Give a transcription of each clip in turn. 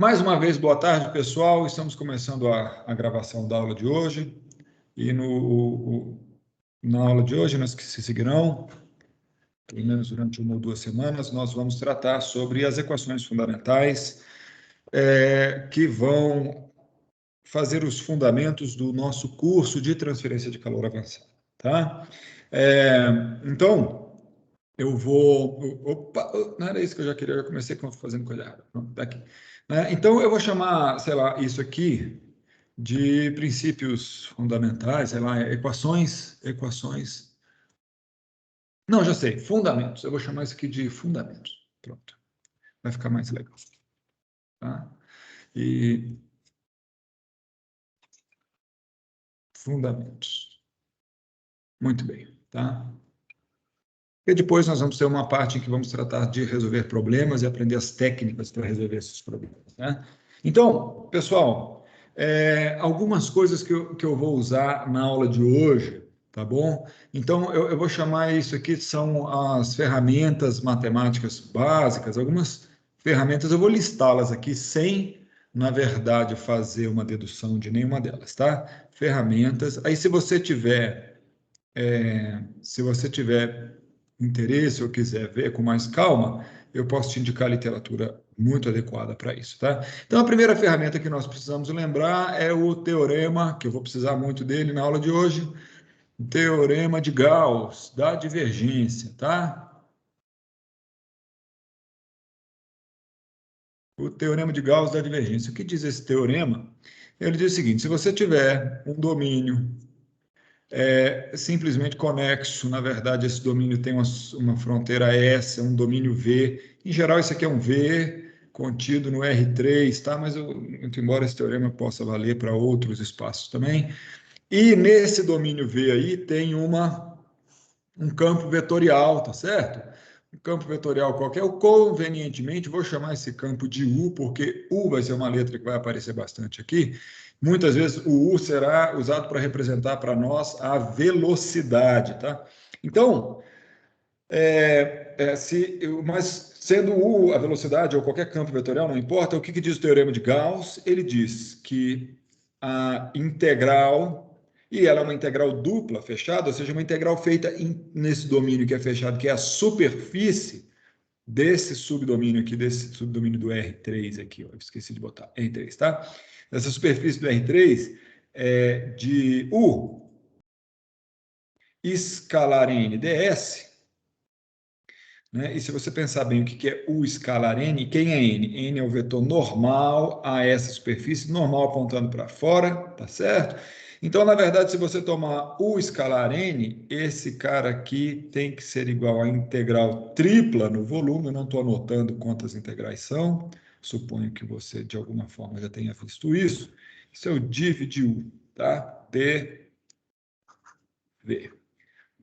Mais uma vez, boa tarde, pessoal. Estamos começando a gravação da aula de hoje. E na aula de hoje, nas que se seguirão, pelo menos durante 1 ou 2 semanas, nós vamos tratar sobre as equações fundamentais que vão fazer os fundamentos do nosso curso de transferência de calor avançado, tá? Então, eu vou... Opa, não era isso que eu já queria, eu já comecei fazendo coisa errada. Pronto, tá aqui. Então, eu vou chamar, sei lá, isso aqui de princípios fundamentais, sei lá, equações. Não, já sei, fundamentos. Eu vou chamar isso aqui de fundamentos. Pronto. Vai ficar mais legal. Tá? E fundamentos. Muito bem, tá? E depois nós vamos ter uma parte em que vamos tratar de resolver problemas e aprender as técnicas para resolver esses problemas, né? Então, pessoal, algumas coisas que eu vou usar na aula de hoje, tá bom? Então, eu vou chamar isso aqui, são as ferramentas matemáticas básicas, algumas ferramentas, eu vou listá-las aqui sem, na verdade, fazer uma dedução de nenhuma delas, tá? Ferramentas, aí se você tiver interesse ou quiser ver com mais calma, eu posso te indicar literatura muito adequada para isso, tá? Então, a primeira ferramenta que nós precisamos lembrar é o teorema, que eu vou precisar muito dele na aula de hoje, o teorema de Gauss, da divergência, tá? O teorema de Gauss da divergência. O que diz esse teorema? Ele diz o seguinte: se você tiver um domínio simplesmente conexo. Na verdade, esse domínio tem uma fronteira S, é um domínio V. Em geral, isso aqui é um V contido no R3, tá? Mas, muito embora esse teorema possa valer para outros espaços também. E nesse domínio V aí tem um campo vetorial, tá certo? Um campo vetorial qualquer. Eu, convenientemente, vou chamar esse campo de U, porque U vai ser uma letra que vai aparecer bastante aqui. Muitas vezes o U será usado para representar para nós a velocidade, tá? Então, mas sendo U a velocidade ou qualquer campo vetorial, não importa, o que diz o teorema de Gauss? Ele diz que a integral, e ela é uma integral dupla fechada, ou seja, uma integral feita nesse domínio que é fechado, que é a superfície desse subdomínio aqui, desse subdomínio do R3 aqui, eu esqueci de botar, R3, tá? Essa superfície do R3 é de U escalar N ds, né? E se você pensar bem o que é U escalar N, quem é N? N é o vetor normal a essa superfície, normal apontando para fora, tá certo? Então, na verdade, se você tomar U escalar N, esse cara aqui tem que ser igual a integral tripla no volume. Eu não estou anotando quantas integrais são, suponho que você, de alguma forma, já tenha visto isso. Isso é o div de U, tá? dv.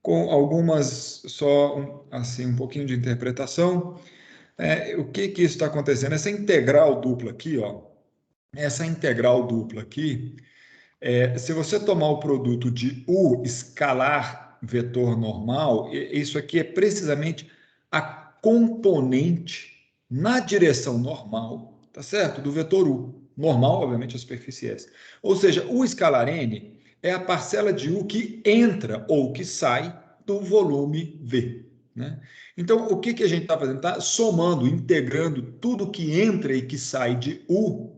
Com algumas, só assim, um pouquinho de interpretação. O que isso está acontecendo? Essa integral dupla aqui, ó, essa integral dupla aqui, se você tomar o produto de U escalar vetor normal, isso aqui é precisamente a componente na direção normal, tá certo? Do vetor U. Normal, obviamente, a superfície S. Ou seja, U escalar N é a parcela de U que entra ou que sai do volume V, né? Então, o que a gente está fazendo? Está somando, integrando tudo que entra e que sai de U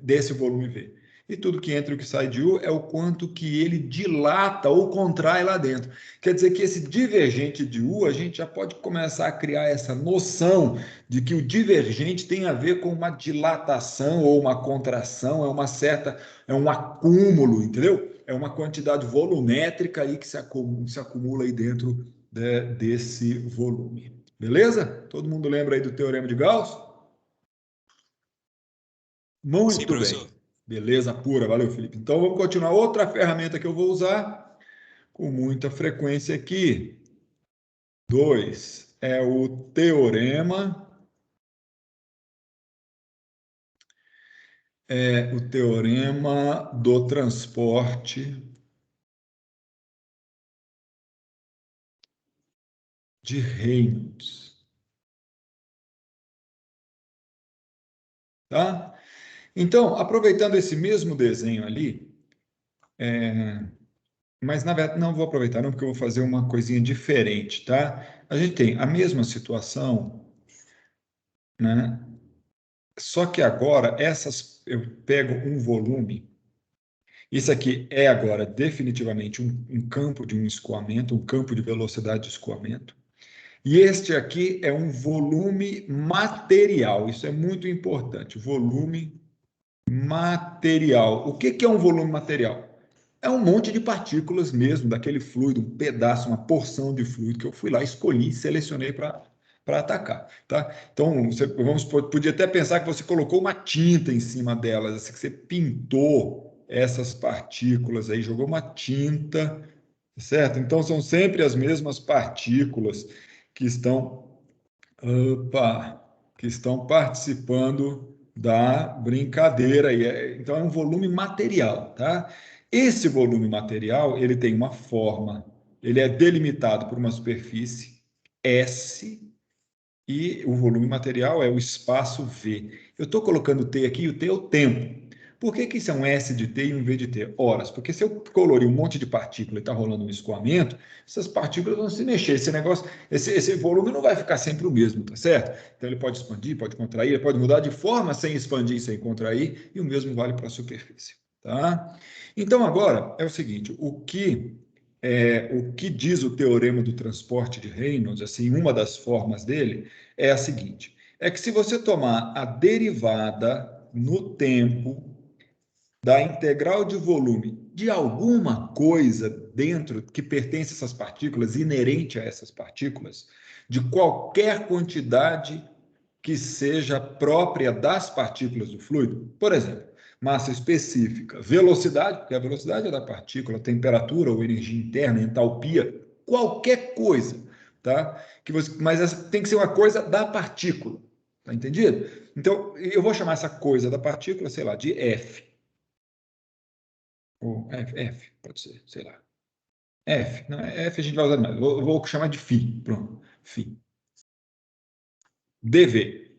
desse volume V. E tudo que entra e o que sai de U é o quanto que ele dilata ou contrai lá dentro. Quer dizer que esse divergente de U, a gente já pode começar a criar essa noção de que o divergente tem a ver com uma dilatação ou uma contração, é um acúmulo, entendeu? É uma quantidade volumétrica aí que se acumula aí dentro desse volume. Beleza? Todo mundo lembra aí do teorema de Gauss? Sim, Muito bem. professor. Beleza pura, valeu, Felipe. Então vamos continuar. Outra ferramenta que eu vou usar com muita frequência aqui. 2 é o teorema do transporte de Reynolds. Tá? Então, aproveitando esse mesmo desenho ali, mas na verdade não vou aproveitar não, porque eu vou fazer uma coisinha diferente, tá? A gente tem a mesma situação, né? Só que agora eu pego um volume. Isso aqui é agora definitivamente um campo de um escoamento, um campo de velocidade de escoamento. E este aqui é um volume material. Isso é muito importante. Volume material. O que é um volume material? É um monte de partículas mesmo, daquele fluido, um pedaço, uma porção de fluido que eu fui lá, escolhi, selecionei para atacar, tá? Então, podia até pensar que você colocou uma tinta em cima delas, assim, que você pintou essas partículas aí, jogou uma tinta, certo? Então, são sempre as mesmas partículas que estão Opa, que estão participando da brincadeira. Então, é um volume material, tá? Esse volume material, ele tem uma forma, ele é delimitado por uma superfície S e o volume material é o espaço V. Eu estou colocando T aqui, e o T é o tempo. Por que isso é um S de T e um V de T? Horas, porque se eu colorir um monte de partícula e está rolando um escoamento, essas partículas vão se mexer. Esse negócio, esse volume não vai ficar sempre o mesmo, tá certo? Então ele pode expandir, pode contrair, ele pode mudar de forma sem expandir e sem contrair, e o mesmo vale para a superfície, tá? Então agora é o seguinte, o que diz o teorema do transporte de Reynolds, assim, uma das formas dele é a seguinte: é que se você tomar a derivada no tempo da integral de volume de alguma coisa dentro que pertence a essas partículas, inerente a essas partículas, de qualquer quantidade que seja própria das partículas do fluido, por exemplo, massa específica, velocidade, porque a velocidade é da partícula, temperatura ou energia interna, entalpia, qualquer coisa, tá? Mas essa tem que ser uma coisa da partícula, tá entendido? Então, eu vou chamar essa coisa da partícula, sei lá, de F. Ou F, pode ser, sei lá. F, não, F a gente vai usar mais. Eu vou chamar de φ, pronto, φ. dV,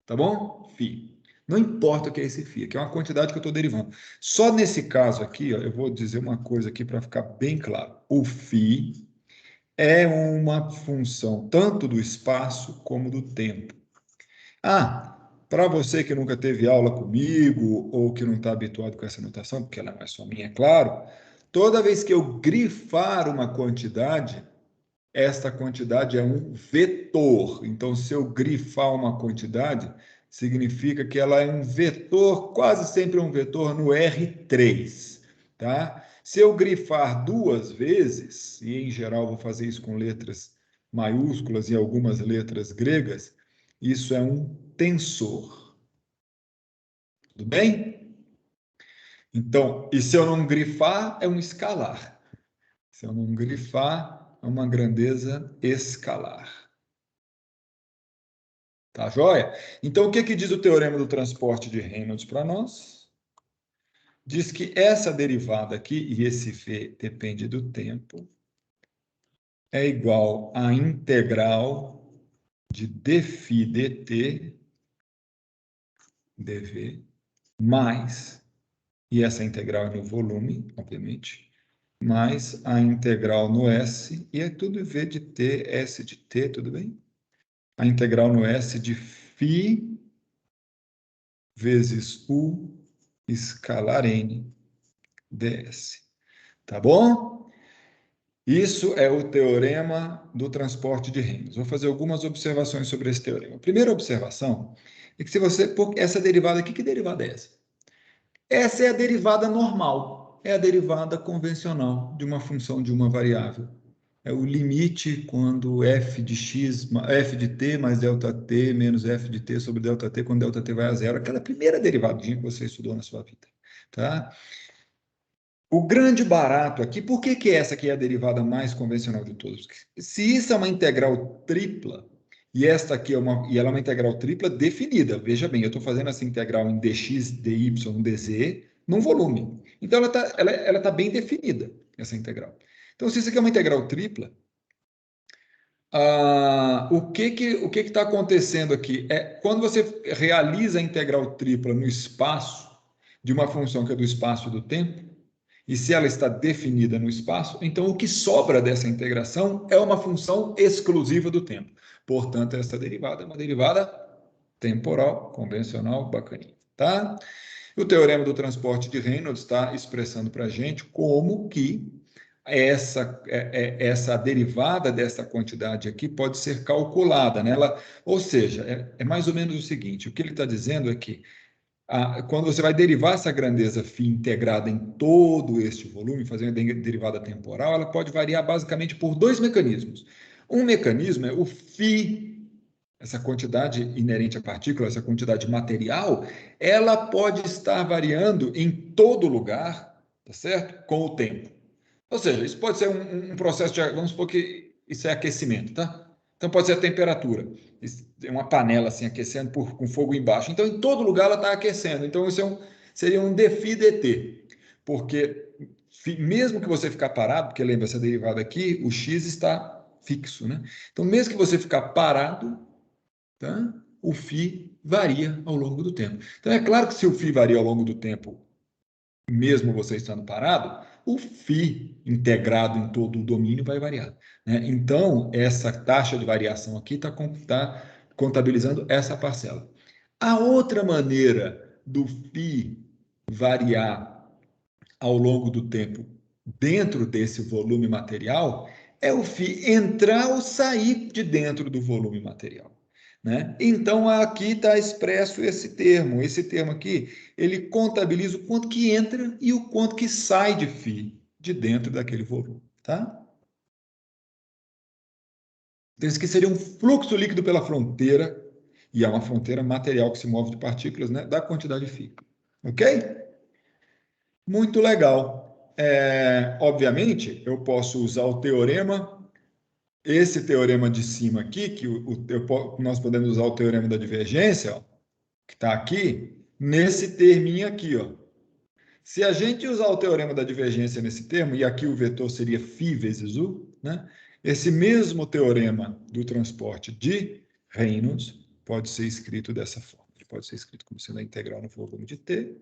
tá bom? Φ. Não importa o que é esse φ, que é uma quantidade que eu estou derivando. Só nesse caso aqui, ó, eu vou dizer uma coisa aqui para ficar bem claro. O φ é uma função tanto do espaço como do tempo. Ah, para você que nunca teve aula comigo ou que não está habituado com essa notação, porque ela não é só minha, é claro, toda vez que eu grifar uma quantidade, esta quantidade é um vetor. Então, se eu grifar uma quantidade, significa que ela é um vetor, quase sempre um vetor no R3, tá? Se eu grifar duas vezes, e em geral vou fazer isso com letras maiúsculas e algumas letras gregas, isso é um tensor. Tudo bem? Então, e se eu não grifar, é um escalar. Se eu não grifar, é uma grandeza escalar. Tá joia? Então, o que que diz o teorema do transporte de Reynolds para nós? Diz que essa derivada aqui, e esse V depende do tempo, é igual à integral de dφ dt, dv, mais, e essa integral é no volume, obviamente, mais a integral no S, e é tudo V de t, S de t, tudo bem? A integral no S de φ vezes U escalar N ds. Tá bom? Isso é o teorema do transporte de Reynolds. Vou fazer algumas observações sobre esse teorema. A primeira observação é que se você... Essa derivada aqui, que derivada é essa? Essa é a derivada normal. É a derivada convencional de uma função de uma variável. É o limite quando f de x, f de t mais delta t menos f de t sobre delta t, quando delta t vai a zero. Aquela primeira derivadinha que você estudou na sua vida. Tá? O grande barato aqui, por que essa aqui é a derivada mais convencional de todos? Se isso é uma integral tripla, e esta aqui e ela é uma integral tripla definida, veja bem, eu estou fazendo essa integral em dx, dy, dz, num volume. Então, ela tá bem definida, essa integral. Então, se isso aqui é uma integral tripla, O que está acontecendo aqui? Quando você realiza a integral tripla no espaço de uma função que é do espaço e do tempo, e se ela está definida no espaço, então o que sobra dessa integração é uma função exclusiva do tempo. Portanto, essa derivada é uma derivada temporal, convencional, bacaninha, tá? O teorema do transporte de Reynolds está expressando para a gente como que essa derivada dessa quantidade aqui pode ser calculada, né? Ou seja, é mais ou menos o seguinte: o que ele está dizendo é que quando você vai derivar essa grandeza φ integrada em todo este volume, fazer uma derivada temporal, ela pode variar basicamente por dois mecanismos. Um mecanismo é o φ, essa quantidade inerente à partícula, essa quantidade material, ela pode estar variando em todo lugar, tá certo? Com o tempo. Ou seja, isso pode ser um processo de, vamos supor que isso é aquecimento, tá? Então pode ser a temperatura. Tem uma panela assim aquecendo com fogo embaixo. Então em todo lugar ela está aquecendo. Então isso seria um dφ dt. Porque mesmo que você ficar parado, porque lembra essa derivada aqui, o x está fixo, né? Então mesmo que você ficar parado, tá? O φ varia ao longo do tempo. Então é claro que se o φ varia ao longo do tempo, mesmo você estando parado, o φ integrado em todo o domínio vai variar, né? Então, essa taxa de variação aqui está contabilizando essa parcela. A outra maneira do φ variar ao longo do tempo dentro desse volume material é o φ entrar ou sair de dentro do volume material. Né? Então, aqui está expresso esse termo. Esse termo aqui, ele contabiliza o quanto que entra e o quanto que sai de φ de dentro daquele volume. Tá? Então, isso aqui seria um fluxo líquido pela fronteira, e é uma fronteira material que se move de partículas, né, da quantidade φ. Ok? Muito legal. Obviamente, eu posso usar o teorema, esse teorema de cima aqui, que nós podemos usar o teorema da divergência, ó, que está aqui, nesse terminho aqui, ó. Se a gente usar o teorema da divergência nesse termo, e aqui o vetor seria φ vezes u, né? Esse mesmo teorema do transporte de Reynolds pode ser escrito dessa forma. Ele pode ser escrito como sendo a integral no volume de t.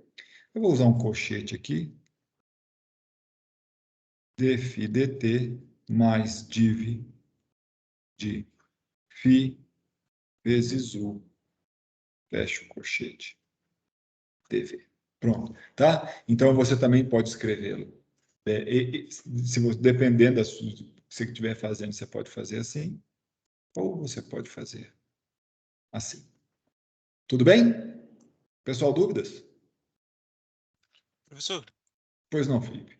Eu vou usar um colchete aqui. dφ dt mais div de φ vezes u, fecha o colchete, dv. Pronto, tá? Então, você também pode escrevê-lo. Dependendo da sua, se você estiver fazendo, você pode fazer assim, ou você pode fazer assim. Tudo bem? Pessoal, dúvidas? Professor, Pois não, Felipe.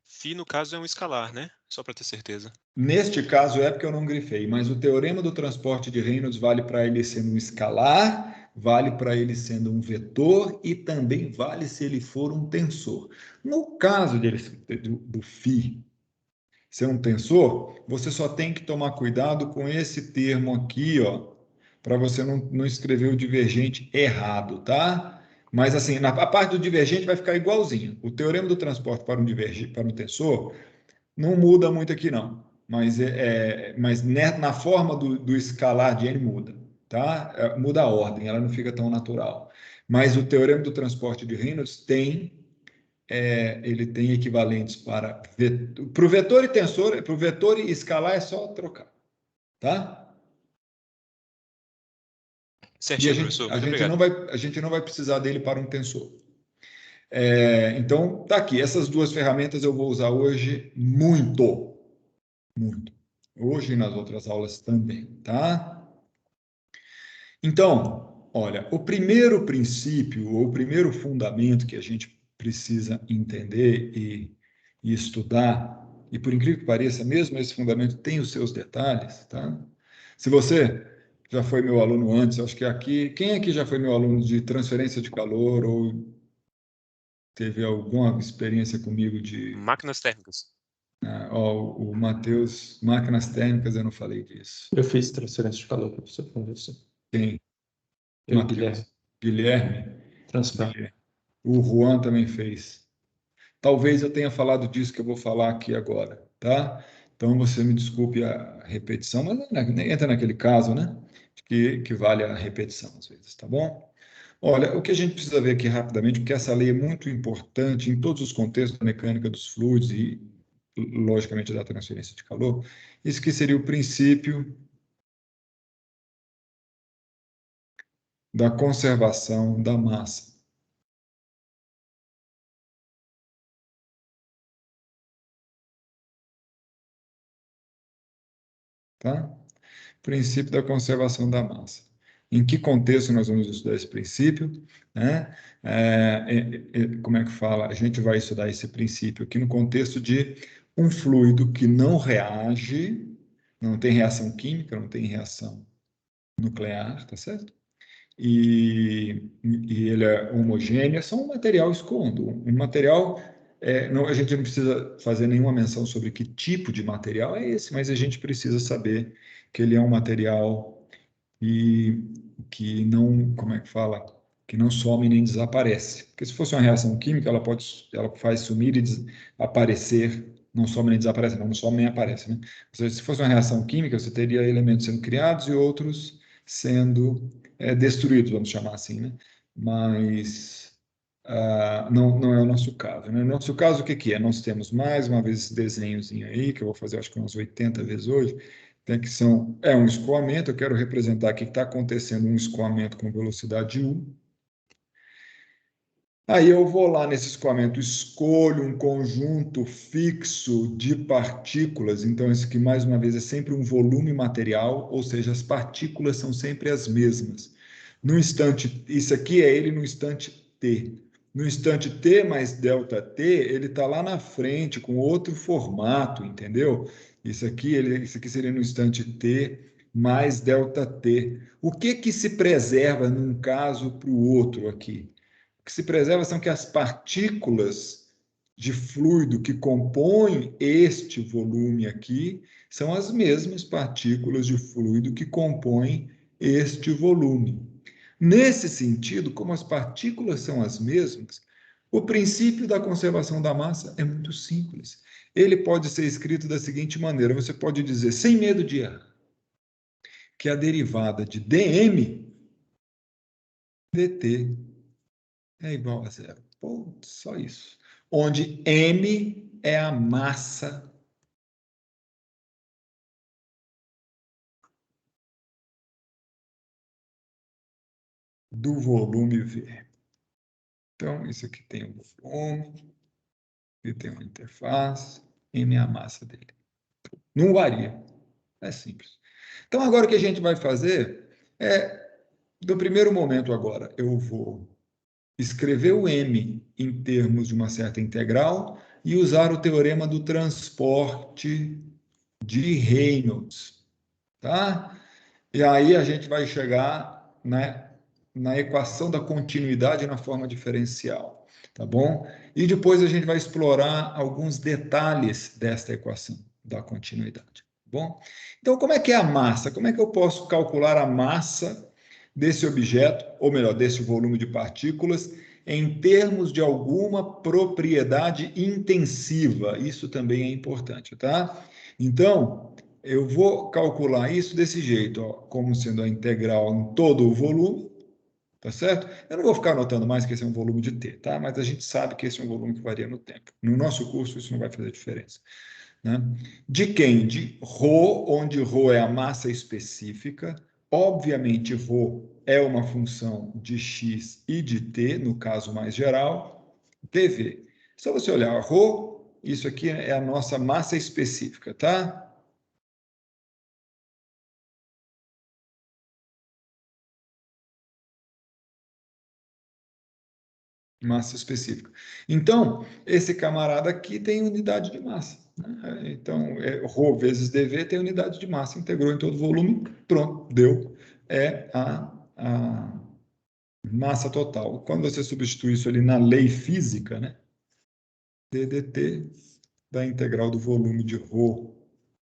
φ no caso é um escalar, né? Só para ter certeza. Neste caso é porque eu não grifei, mas o teorema do transporte de Reynolds vale para ele sendo um escalar, vale para ele sendo um vetor e também vale se ele for um tensor. No caso do φ ser um tensor, você só tem que tomar cuidado com esse termo aqui, ó, para você não escrever o divergente errado, tá? Mas assim, a parte do divergente vai ficar igualzinho. O teorema do transporte para um tensor não muda muito aqui, não. Mas na forma do escalar de n muda, tá? Muda a ordem, ela não fica tão natural. Mas o teorema do transporte de Reynolds ele tem equivalentes para o vetor e tensor, para o vetor e escalar é só trocar, tá? E Certinho, professor. a Muito gente obrigado. a gente não vai precisar dele para um tensor. Então, tá aqui. Essas duas ferramentas eu vou usar hoje muito, muito. Hoje e nas outras aulas também, tá? Então, olha, o primeiro princípio, ou o primeiro fundamento que a gente precisa entender e estudar, e por incrível que pareça, mesmo esse fundamento tem os seus detalhes, tá? Se você já foi meu aluno antes, acho que quem aqui já foi meu aluno de transferência de calor ou teve alguma experiência comigo Máquinas térmicas. o Matheus, máquinas térmicas, eu não falei disso. Eu fiz transferência de calor, professor, com você. Quem? Eu, Guilherme. Guilherme. Transcar. O Juan também fez. Talvez eu tenha falado disso que eu vou falar aqui agora, tá? Então, você me desculpe a repetição, mas nem entra naquele caso, né? Que vale a repetição, às vezes, tá bom? Olha, o que a gente precisa ver aqui rapidamente, porque essa lei é muito importante em todos os contextos da mecânica dos fluidos e, logicamente, da transferência de calor, isso que seria o princípio da conservação da massa. Tá? Princípio da conservação da massa. Em que contexto nós vamos estudar esse princípio? Né? Como é que fala? A gente vai estudar esse princípio aqui no contexto de um fluido que não reage, não tem reação química, não tem reação nuclear, tá certo? E ele é homogêneo, é só um material escondo. Um material, não, a gente não precisa fazer nenhuma menção sobre que tipo de material é esse, mas a gente precisa saber que ele é um material que não, como é que fala? Que não some nem desaparece. Porque se fosse uma reação química, ela faz sumir e aparecer, não some nem desaparece, não some nem aparece, né? Ou seja, se fosse uma reação química, você teria elementos sendo criados e outros sendo destruídos, vamos chamar assim, né? Mas não é o nosso caso, né? No nosso caso, o que que é? Nós temos mais uma vez esse desenhozinho aí, que eu vou fazer acho que umas 80 vezes hoje, que é um escoamento, eu quero representar aqui que está acontecendo um escoamento com velocidade U. Aí eu vou lá nesse escoamento, escolho um conjunto fixo de partículas, então esse aqui mais uma vez é sempre um volume material, ou seja, as partículas são sempre as mesmas. No instante, isso aqui é ele no instante t. No instante t mais ΔT, ele está lá na frente com outro formato, entendeu? Isso aqui seria no instante t mais ΔT. O que se preserva num caso para o outro aqui? O que se preserva são que as partículas de fluido que compõem este volume aqui são as mesmas partículas de fluido que compõem este volume. Nesse sentido, como as partículas são as mesmas, o princípio da conservação da massa é muito simples. Ele pode ser escrito da seguinte maneira: você pode dizer, sem medo de errar, que a derivada de dm dt é igual a zero. Pô, só isso. Onde m é a massa do volume V. Então, isso aqui tem um volume, e tem uma interface, m é a massa dele. Não varia. É simples. Então, agora o que a gente vai fazer do primeiro momento agora, eu vou escrever o m em termos de uma certa integral e usar o teorema do transporte de Reynolds, tá? E aí a gente vai chegar, né, na equação da continuidade na forma diferencial, tá bom? E depois a gente vai explorar alguns detalhes desta equação da continuidade, tá bom? Então, como é que é a massa? Como é que eu posso calcular a massa desse objeto, ou melhor, desse volume de partículas, em termos de alguma propriedade intensiva? Isso também é importante, tá? Então, eu vou calcular isso desse jeito, ó, como sendo a integral em todo o volume, tá certo? Eu não vou ficar anotando mais que esse é um volume de t, tá? Mas a gente sabe que esse é um volume que varia no tempo. No nosso curso, isso não vai fazer diferença, né? De quem? De ρ, onde ρ é a massa específica. Obviamente, ρ é uma função de x e de t, no caso mais geral, dv. Só você olhar, ρ, isso aqui é a nossa massa específica, tá? Massa específica. Então, esse camarada aqui tem unidade de massa, né? Então, ρ vezes dv tem unidade de massa, integrou em todo o volume, pronto, deu. É a massa total. Quando você substitui isso ali na lei física, né? ddt da integral do volume de ρ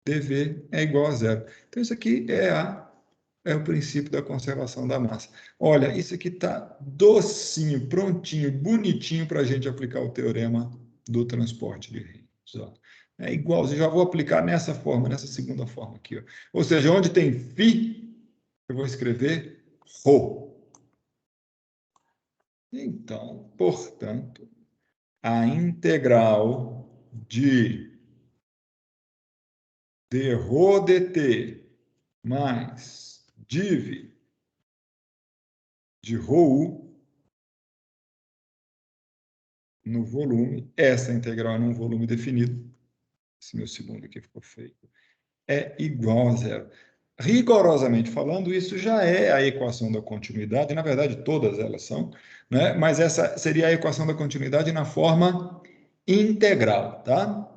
dv é igual a zero. Então, isso aqui é o princípio da conservação da massa. Olha, isso aqui está docinho, prontinho, bonitinho para a gente aplicar o teorema do transporte de Reynolds. É igualzinho, já vou aplicar nessa forma, nessa segunda forma aqui. Ó. Ou seja, onde tem φ, eu vou escrever ρ. Então, portanto, a integral de dρ dt mais div de ρu no volume, essa integral é num volume definido, esse meu segundo aqui ficou feio, é igual a zero. Rigorosamente falando, isso já é a equação da continuidade, na verdade todas elas são, né? Mas essa seria a equação da continuidade na forma integral, tá?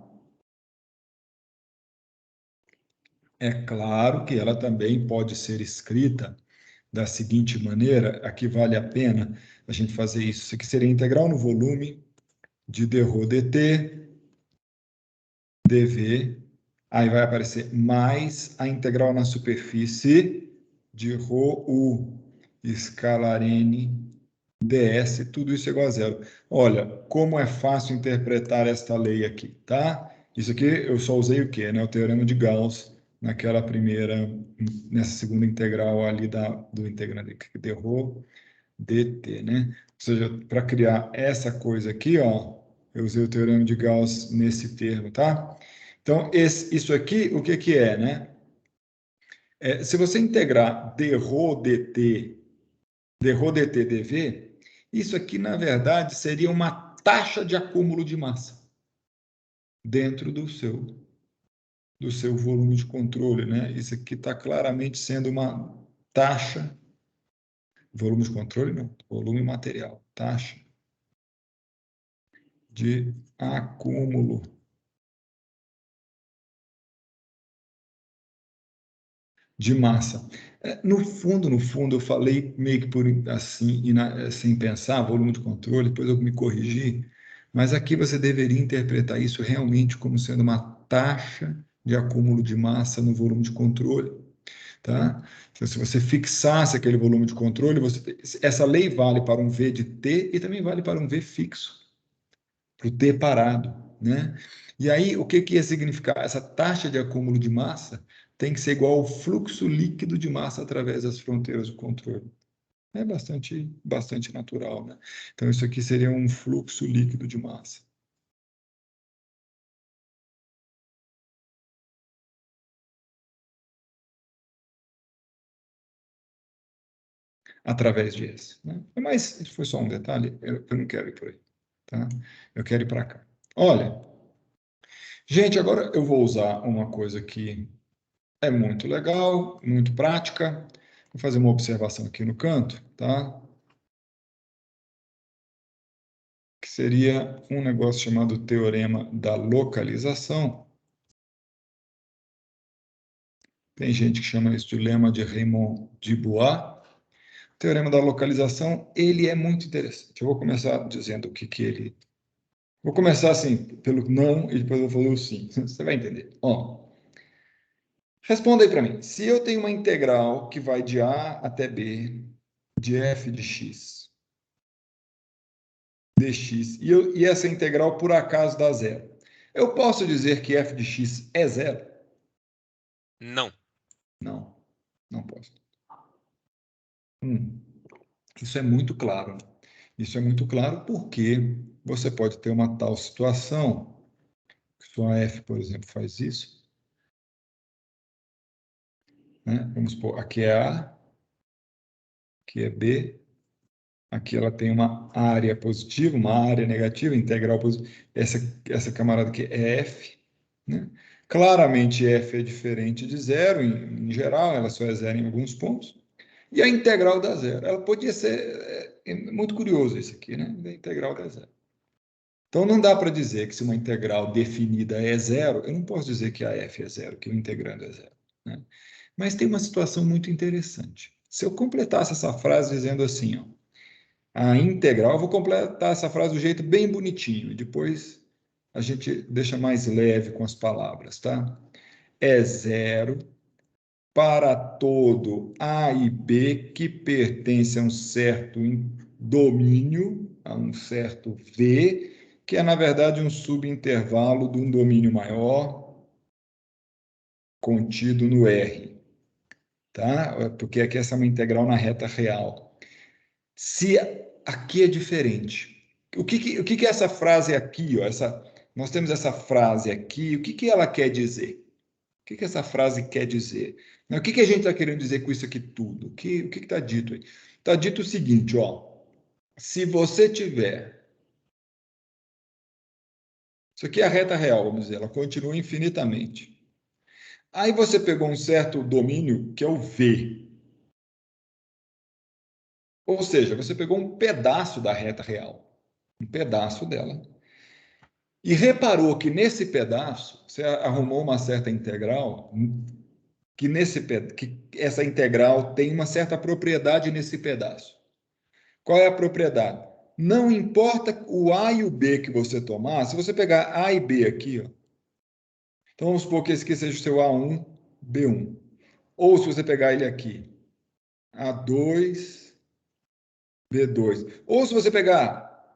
É claro que ela também pode ser escrita da seguinte maneira, aqui vale a pena a gente fazer isso. Isso aqui seria integral no volume de dρ dt, dv, aí vai aparecer mais a integral na superfície de ρu, escalar n, ds, tudo isso é igual a zero. Olha, como é fácil interpretar esta lei aqui, tá? Isso aqui eu só usei o quê? Né? O teorema de Gauss, naquela primeira, nessa segunda integral ali do integrante dρ dt, né? Ou seja, para criar essa coisa aqui, ó, eu usei o teorema de Gauss nesse termo, tá? Então, isso aqui, o que que é, né? Se você integrar dρ dt, dρ dt dv, isso aqui, na verdade, seria uma taxa de acúmulo de massa dentro do seu volume de controle, né? Isso aqui está claramente sendo uma taxa, volume de controle não, volume material, taxa de acúmulo de massa. No fundo, eu falei meio que por assim, sem pensar, volume de controle, depois eu me corrigi, mas aqui você deveria interpretar isso realmente como sendo uma taxa de acúmulo de massa no volume de controle, tá? Então, se você fixasse aquele volume de controle, essa lei vale para um V de T e também vale para um V fixo, para o T parado, né? E aí, o que que ia significar? Essa taxa de acúmulo de massa tem que ser igual ao fluxo líquido de massa através das fronteiras do controle. É bastante natural, né? Então, isso aqui seria um fluxo líquido de massa. Através de S, né? Mas isso foi só um detalhe, eu não quero ir por aí, tá? Eu quero ir para cá. Olha, gente, agora eu vou usar uma coisa que é muito legal, muito prática. Vou fazer uma observação aqui no canto, tá? Que seria um negócio chamado teorema da localização. Tem gente que chama isso de lema de Raymond Dubois. O teorema da localização, ele é muito interessante. Eu vou começar dizendo o que ele... Vou começar assim, pelo não, e depois eu vou fazer o sim. Você vai entender. Ó, responda aí para mim. Se eu tenho uma integral que vai de A até B, de f de x, dx, e essa integral por acaso dá zero, eu posso dizer que f de x é zero? Não. Não, não posso. Isso é muito claro. Isso é muito claro porque você pode ter uma tal situação, sua f, por exemplo, faz isso, né? Vamos supor, aqui é A, aqui é B, aqui ela tem uma área positiva, uma área negativa, integral positiva, essa camarada aqui é F, né? Claramente F é diferente de zero, em geral, ela só é zero em alguns pontos, e a integral dá zero. Ela podia ser, é muito curioso isso aqui, né? A integral dá zero. Então, não dá para dizer que se uma integral definida é zero, eu não posso dizer que a f é zero, que o integrando é zero, né? Mas tem uma situação muito interessante. Se eu completasse essa frase dizendo assim, ó, a integral, eu vou completar essa frase do jeito bem bonitinho, e depois a gente deixa mais leve com as palavras, tá? É zero para todo A e B que pertence a um certo domínio, a um certo V, que é, na verdade, um subintervalo de um domínio maior contido no R, tá? Porque aqui essa é uma integral na reta real. Se aqui é diferente, o que é essa frase aqui? Ó? Nós temos essa frase aqui, o que ela quer dizer? O que essa frase quer dizer? O que a gente está querendo dizer com isso aqui tudo? O que está dito aí? Está dito o seguinte, ó. Se você tiver... Isso aqui é a reta real, vamos dizer, ela continua infinitamente. Aí você pegou um certo domínio, que é o V. Ou seja, você pegou um pedaço da reta real. Um pedaço dela. E reparou que nesse pedaço, você arrumou uma certa integral, que essa integral tem uma certa propriedade nesse pedaço. Qual é a propriedade? Não importa o A e o B que você tomar, se você pegar A e B aqui, ó, então vamos supor que esse aqui seja o seu A1, B1. Ou se você pegar ele aqui, A2, B2. Ou se você pegar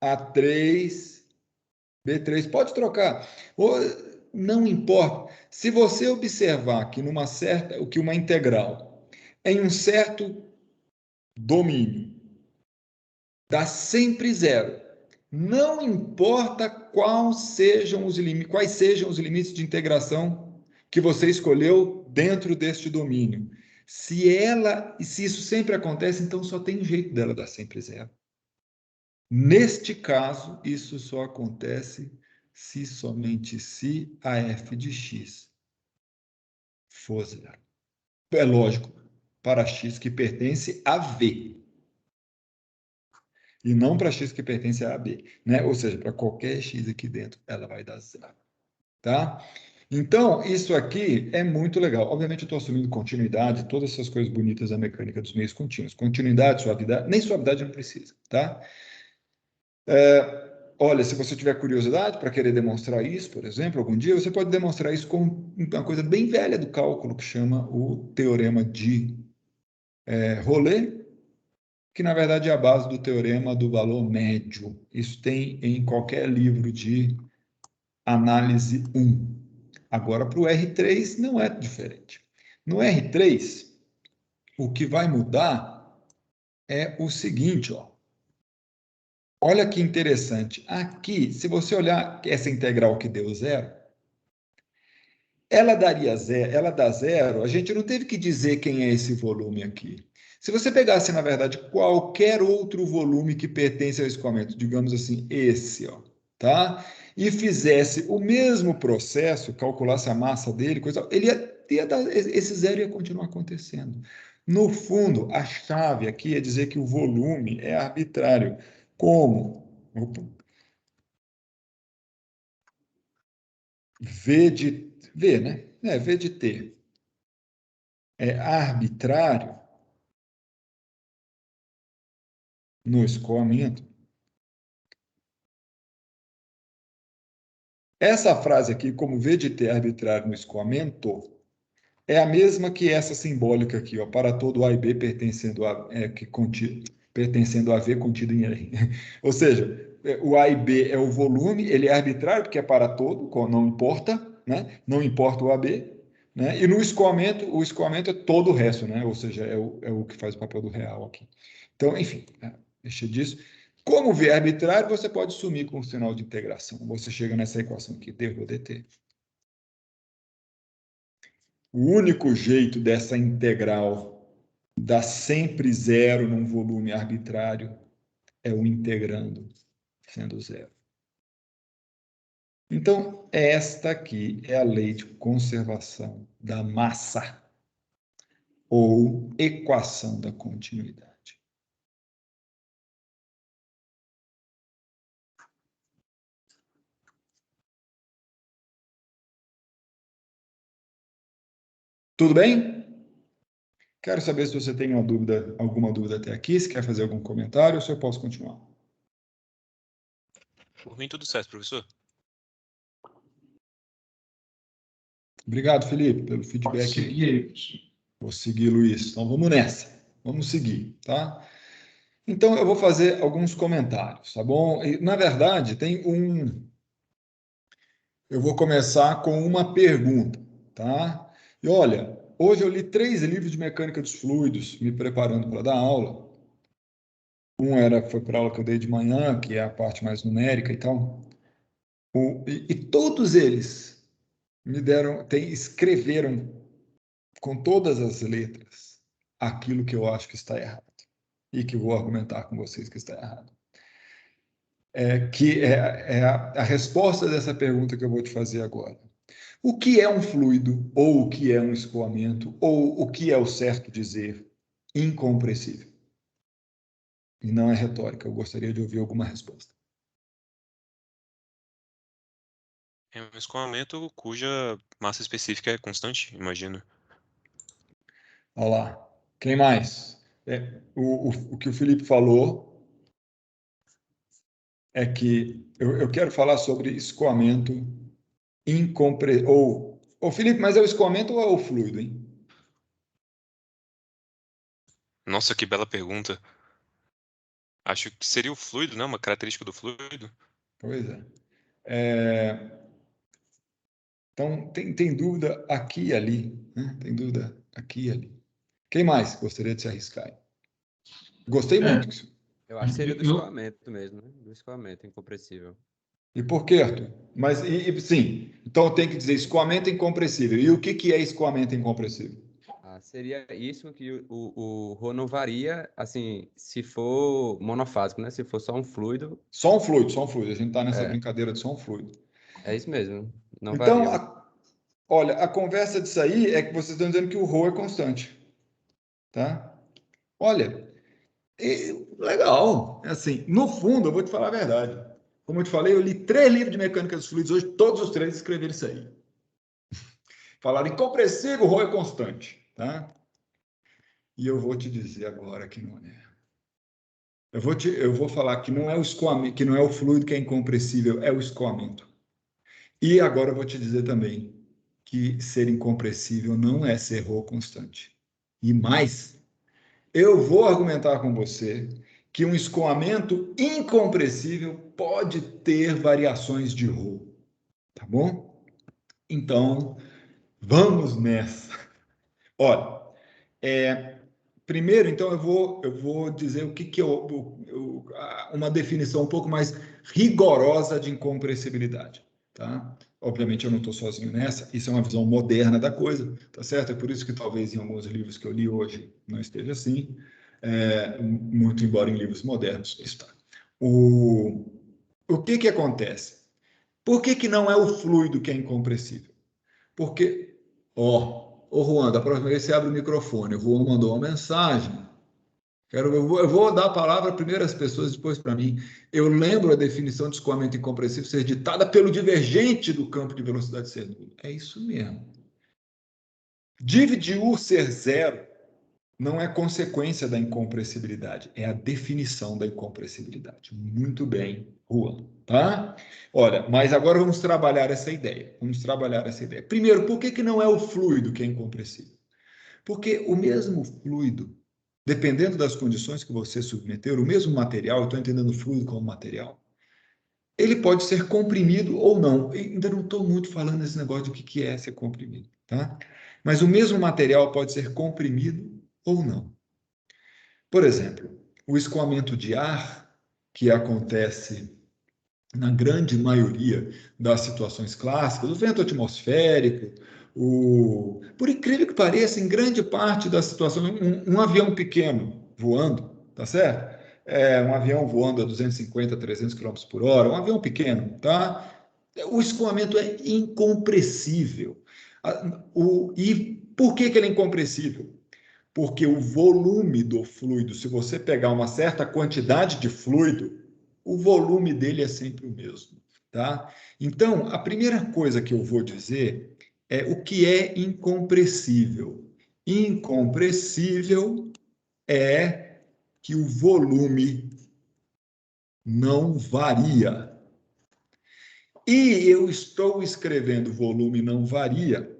A3, B3, pode trocar. Ou, não importa. Se você observar que que uma integral em um certo domínio dá sempre zero, não importa quais sejam os limites de integração que você escolheu dentro deste domínio. Se isso sempre acontece, então só tem jeito dela dar sempre zero. Neste caso, isso só acontece se somente se a f de x for zero. É lógico, para x que pertence a V. E não para x que pertence a AB, né? Ou seja, para qualquer x aqui dentro, ela vai dar zero, tá? Então, isso aqui é muito legal. Obviamente, eu estou assumindo continuidade, todas essas coisas bonitas da mecânica dos meios contínuos. Continuidade, suavidade, nem suavidade não precisa, tá? Olha, se você tiver curiosidade para querer demonstrar isso, por exemplo, algum dia, você pode demonstrar isso com uma coisa bem velha do cálculo, que chama o teorema de Rollet, que na verdade é a base do teorema do valor médio. Isso tem em qualquer livro de análise 1. Agora, para o R3 não é diferente. No R3, o que vai mudar é o seguinte, ó. Olha que interessante. Aqui, se você olhar essa integral que deu zero, ela daria zero, ela dá zero, a gente não teve que dizer quem é esse volume aqui. Se você pegasse, na verdade, qualquer outro volume que pertence ao escoamento, digamos assim, esse, ó, tá? E fizesse o mesmo processo, calculasse a massa dele, ele ia dar, esse zero ia continuar acontecendo. No fundo, a chave aqui é dizer que o volume é arbitrário. Como? Opa. V, né? V de T é arbitrário no escoamento. Essa frase aqui, como V de T é arbitrário no escoamento, é a mesma que essa simbólica aqui, ó, para todo A e B pertencendo a V contido em R. Ou seja, o A e B é o volume, ele é arbitrário porque é para todo, não importa, né? Não importa o AB, né? E no escoamento, o escoamento é todo o resto, né? Ou seja, é o que faz o papel do real aqui. Então, enfim, deixa disso. Como V é arbitrário, você pode sumir com o sinal de integração. Você chega nessa equação aqui, d rho dt. O único jeito dessa integral dar sempre zero num volume arbitrário é o integrando sendo zero. Então, esta aqui é a lei de conservação da massa, ou equação da continuidade. Tudo bem? Quero saber se você tem alguma dúvida até aqui, se quer fazer algum comentário, ou se eu posso continuar. Por mim, tudo certo, professor. Obrigado, Felipe, pelo feedback. Pode seguir aí. Vou seguir, Luiz. Então, vamos nessa. Vamos seguir, tá? Então, eu vou fazer alguns comentários, tá bom? E, na verdade, eu vou começar com uma pergunta, tá? E olha, hoje eu li 3 livros de mecânica dos fluidos, me preparando para dar aula. Foi para a aula que eu dei de manhã, que é a parte mais numérica e tal. E todos eles escreveram com todas as letras aquilo que eu acho que está errado e que vou argumentar com vocês que está errado. A resposta dessa pergunta que eu vou te fazer agora. O que é um fluido, ou o que é um escoamento, ou o que é o certo dizer incompressível? E não é retórica, eu gostaria de ouvir alguma resposta. É um escoamento cuja massa específica é constante, imagino. Olha lá. Quem mais? O que o Felipe falou é que eu quero falar sobre escoamento incompressível. Felipe, mas é o escoamento ou é o fluido, hein? Nossa, que bela pergunta. Acho que seria o fluido, né? Uma característica do fluido. Pois é. Então, tem dúvida aqui e ali, né? Tem dúvida aqui e ali. Quem mais gostaria de se arriscar aí? Gostei muito. Eu acho que seria do escoamento mesmo, né? Do escoamento, incompressível. E por quê, Arthur? Mas, sim, então eu tenho que dizer escoamento incompressível. E o que é escoamento incompressível? Seria isso que o Rho não varia, assim, se for monofásico, né? Se for só um fluido. Só um fluido, só um fluido. A gente está nessa É. brincadeira de só um fluido. É isso mesmo, não Então, varia. olha, a conversa disso aí é que vocês estão dizendo que o Rho é constante. Tá? Olha, legal. É assim, no fundo, eu vou te falar a verdade. Como eu te falei, eu li 3 livros de mecânica dos fluidos hoje, todos os 3 escreveram isso aí. Falaram incompressível, o Rho é constante. Tá? E eu vou te dizer agora que não é. Eu vou falar que não é o escoamento, que não é o fluido que é incompressível, é o escoamento. E agora eu vou te dizer também que ser incompressível não é ser Rho constante. E mais, eu vou argumentar com você que um escoamento incompressível pode ter variações de Rho, tá bom? Então, vamos nessa. Olha, primeiro, então, eu vou dizer o que é uma definição um pouco mais rigorosa de incompressibilidade, tá? Obviamente, eu não estou sozinho nessa, isso é uma visão moderna da coisa, tá certo? É por isso que talvez em alguns livros que eu li hoje não esteja assim, muito embora em livros modernos está. O que acontece? Por que não é o fluido que é incompressível? Porque, ô Juan, da próxima vez você abre o microfone. O Juan mandou uma mensagem. Eu vou dar a palavra primeiro às pessoas, depois para mim. Eu lembro a definição de escoamento incompressível ser ditada pelo divergente do campo de velocidade ser nulo. É isso mesmo. Div de U ser zero não é consequência da incompressibilidade, é a definição da incompressibilidade. Muito bem, Juan, tá? Olha, mas agora vamos trabalhar essa ideia. Primeiro, por que não é o fluido que é incompressível? Porque o mesmo fluido, dependendo das condições que você submeter, o mesmo material, eu estou entendendo o fluido como material, ele pode ser comprimido ou não. Eu ainda não estou muito falando nesse negócio do que é ser comprimido, tá? Mas o mesmo material pode ser comprimido ou não. Por exemplo, o escoamento de ar, que acontece na grande maioria das situações clássicas, o vento atmosférico, por incrível que pareça, em grande parte das situações, um avião pequeno voando, tá certo? Um avião voando a 250, 300 km por hora, um avião pequeno, tá? O escoamento é incompressível. E por que ele é incompressível? Porque o volume do fluido, se você pegar uma certa quantidade de fluido, o volume dele é sempre o mesmo, tá? Então, a primeira coisa que eu vou dizer é o que é incompressível. Incompressível é que o volume não varia. E eu estou escrevendo volume não varia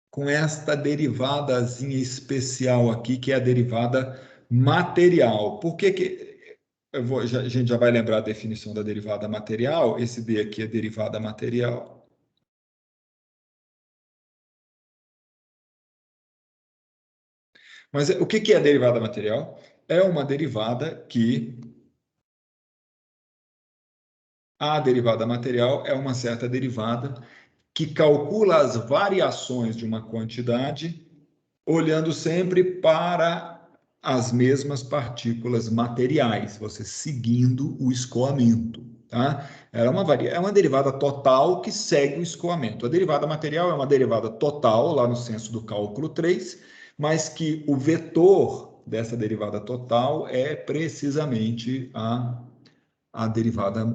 com esta derivadazinha especial aqui, que é a derivada material. Por que a gente já vai lembrar a definição da derivada material? Esse D aqui é derivada material. Mas o que é a derivada material? É uma derivada que... A derivada material é uma certa derivada que calcula as variações de uma quantidade olhando sempre para as mesmas partículas materiais, você seguindo o escoamento, tá? É uma derivada total que segue o escoamento. A derivada material é uma derivada total, lá no senso do cálculo 3, mas que o vetor dessa derivada total é precisamente a derivada,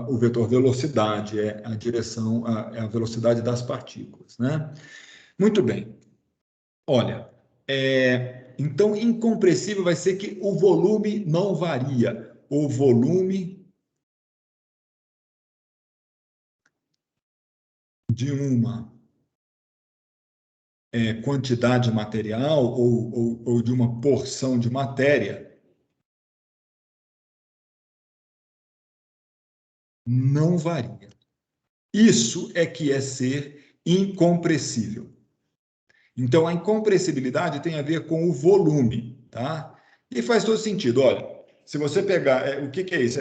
o vetor velocidade, é a direção, é a velocidade das partículas, né? Muito bem. Olha, então, incompressível vai ser que o volume não varia. O volume de uma quantidade material ou de uma porção de matéria não varia. Isso é que é ser incompressível. Então, a incompressibilidade tem a ver com o volume, tá? E faz todo sentido. Olha, se você pegar... o que é isso?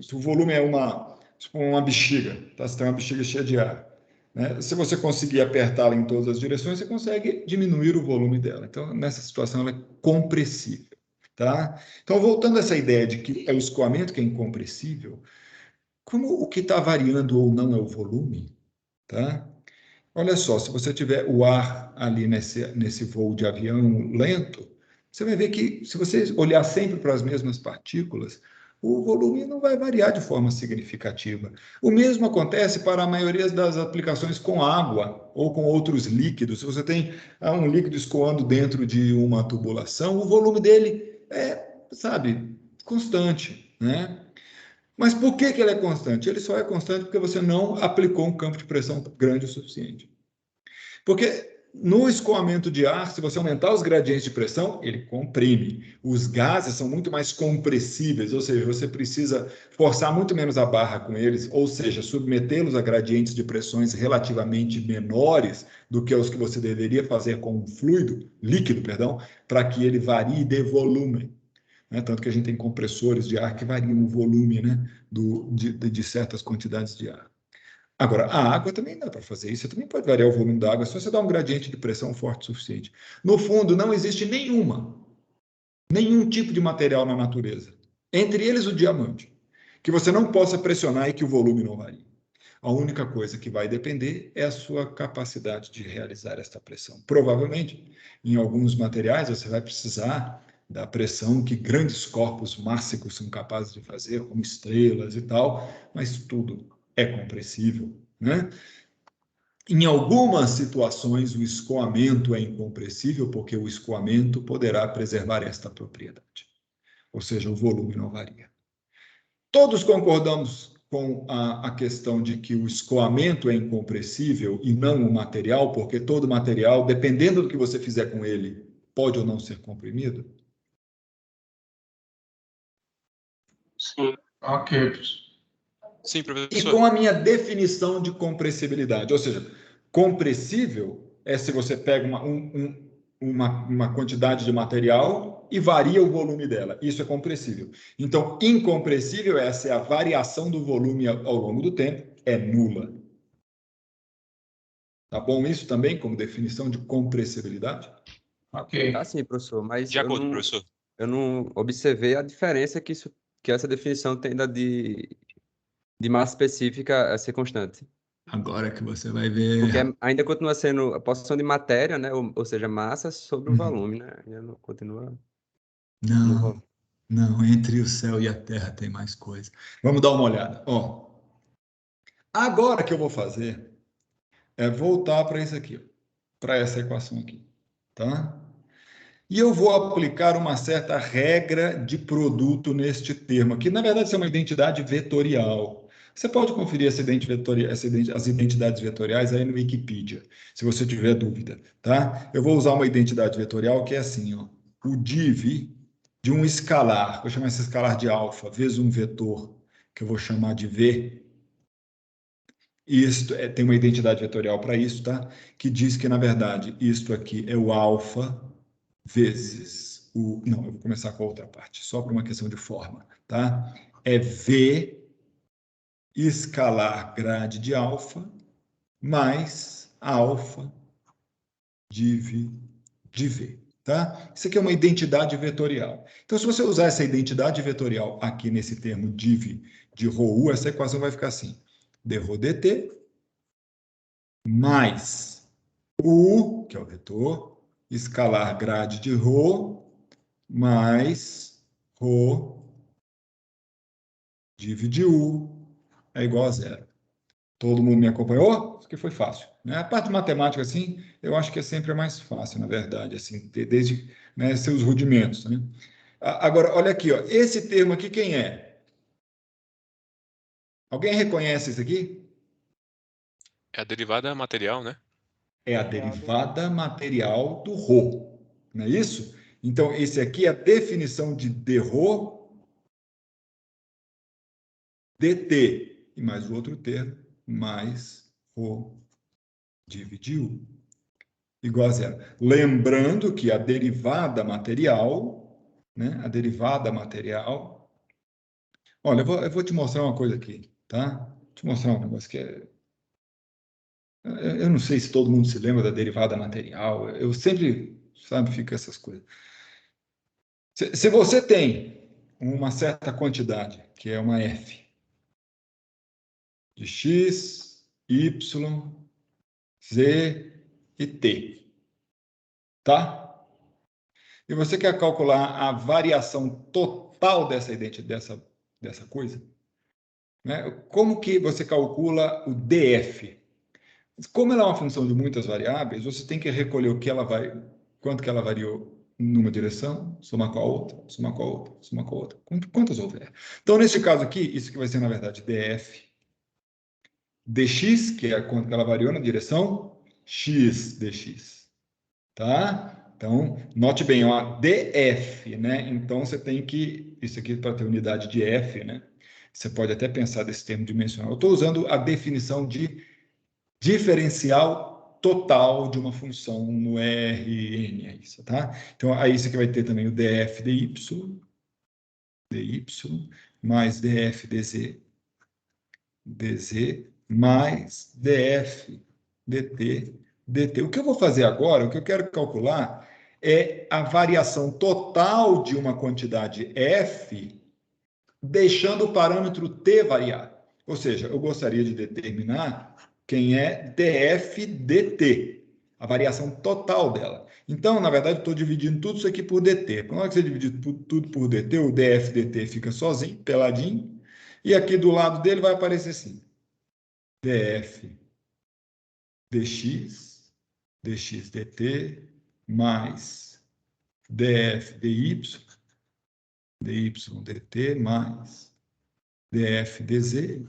Se o volume é uma bexiga, tá? Você tem uma bexiga cheia de ar, né? Se você conseguir apertá-la em todas as direções, você consegue diminuir o volume dela. Então, nessa situação, ela é compressível, tá? Então, voltando a essa ideia de que é o escoamento que é incompressível, como o que está variando ou não é o volume, tá? Olha só, se você tiver o ar ali nesse voo de avião lento, você vai ver que, se você olhar sempre para as mesmas partículas, o volume não vai variar de forma significativa. O mesmo acontece para a maioria das aplicações com água ou com outros líquidos. Se você tem um líquido escoando dentro de uma tubulação, o volume dele é, sabe, constante, né? Mas por que ele é constante? Ele só é constante porque você não aplicou um campo de pressão grande o suficiente. Porque no escoamento de ar, se você aumentar os gradientes de pressão, ele comprime. Os gases são muito mais compressíveis, ou seja, você precisa forçar muito menos a barra com eles, ou seja, submetê-los a gradientes de pressões relativamente menores do que os que você deveria fazer com um fluido, líquido, perdão, para que ele varie de volume. Né? Tanto que a gente tem compressores de ar que variam o volume, né, de certas quantidades de ar. Agora, a água também dá para fazer isso, você também pode variar o volume da água, só você dar um gradiente de pressão forte o suficiente. No fundo, não existe nenhum tipo de material na natureza, entre eles o diamante, que você não possa pressionar e que o volume não varie. A única coisa que vai depender é a sua capacidade de realizar esta pressão. Provavelmente, em alguns materiais, você vai precisar da pressão que grandes corpos mássicos são capazes de fazer, como estrelas e tal, mas tudo é compressível, né? Em algumas situações, o escoamento é incompressível, porque o escoamento poderá preservar esta propriedade, ou seja, o volume não varia. Todos concordamos com a questão de que o escoamento é incompressível e não o material, porque todo material, dependendo do que você fizer com ele, pode ou não ser comprimido? Sim, ok. Sim, E professor. com a minha definição de compressibilidade, ou seja, compressível é se você pega uma quantidade de material e varia o volume dela. Isso é compressível. Então, incompressível, essa é a variação do volume ao longo do tempo, é nula. Tá bom isso também como definição de compressibilidade? Ok. Tá sim, professor, mas De acordo, professor. eu não observei a diferença que essa definição tem de massa específica a ser constante. Agora que você vai ver. Porque ainda continua sendo a porção de matéria, né? Ou seja, massa sobre o volume, né? Ainda não continua no Não, volume. não, entre o céu e a terra tem mais coisa. Vamos dar uma olhada. Ó, agora que eu vou fazer é voltar para isso aqui, para essa equação aqui, tá? E eu vou aplicar uma certa regra de produto neste termo aqui. Na verdade, isso é uma identidade vetorial. Você pode conferir as identidades vetoriais aí no Wikipedia, se você tiver dúvida, tá? Eu vou usar uma identidade vetorial que é assim, ó. o div de um escalar, vou chamar esse escalar de alfa, vezes um vetor, que eu vou chamar de V. Isto tem uma identidade vetorial para isso, tá? Que diz que, na verdade, isto aqui é o alfa vezes o... Não, eu vou começar com a outra parte, só por uma questão de forma, tá? É V escalar grade de alfa mais alfa div de V, tá? Isso aqui é uma identidade vetorial. Então, se você usar essa identidade vetorial aqui nesse termo div de ρu, essa equação vai ficar assim: dρ dt mais u, que é o vetor, escalar grade de ρ, mais ρ div de u é igual a zero. Todo mundo me acompanhou? Isso aqui foi fácil, né? A parte matemática, assim, eu acho que é sempre mais fácil, na verdade, assim, desde, né, seus rudimentos, né? Agora, olha aqui, ó, esse termo aqui, quem é? Alguém reconhece isso aqui? É a derivada material, né? É a derivada material do ρ, não é isso? Então, esse aqui é a definição de dρ dt, e mais o outro termo, mais ρ div de u, igual a zero. Lembrando que a derivada material, né? A derivada material... Olha, eu vou te mostrar uma coisa aqui, tá? Vou te mostrar um negócio que é... Eu não sei se todo mundo se lembra da derivada material. Eu sempre, sabe, fica essas coisas. Se você tem uma certa quantidade, que é uma f, de x, y, z e t, tá? E você quer calcular a variação total dessa coisa, né? Como que você calcula o df? Como ela é uma função de muitas variáveis, você tem que recolher o que ela vai, quanto que ela variou numa direção, somar com a outra, somar com a outra, somar com a outra. Quantas houver? Então, nesse caso aqui, isso que vai ser, na verdade, df dx, que é quanto que ela variou na direção x dx. Tá? Então, note bem, ó, df, né? Então, você tem que... Isso aqui para ter unidade de f, né? Você pode até pensar desse termo dimensional. Eu estou usando a definição de diferencial total de uma função no Rn, é isso, tá? Então, aí você vai ter também o df dy, mais df dz, mais df dt. O que eu vou fazer agora, o que eu quero calcular é a variação total de uma quantidade f, deixando o parâmetro t variar. Ou seja, eu gostaria de determinar quem é df dt, a variação total dela. Então, na verdade, estou dividindo tudo isso aqui por dt. Quando você dividir tudo por dt, o df dt fica sozinho, peladinho, e aqui do lado dele vai aparecer assim: df dx, dx dt, mais df dy, dy dt, mais df dz,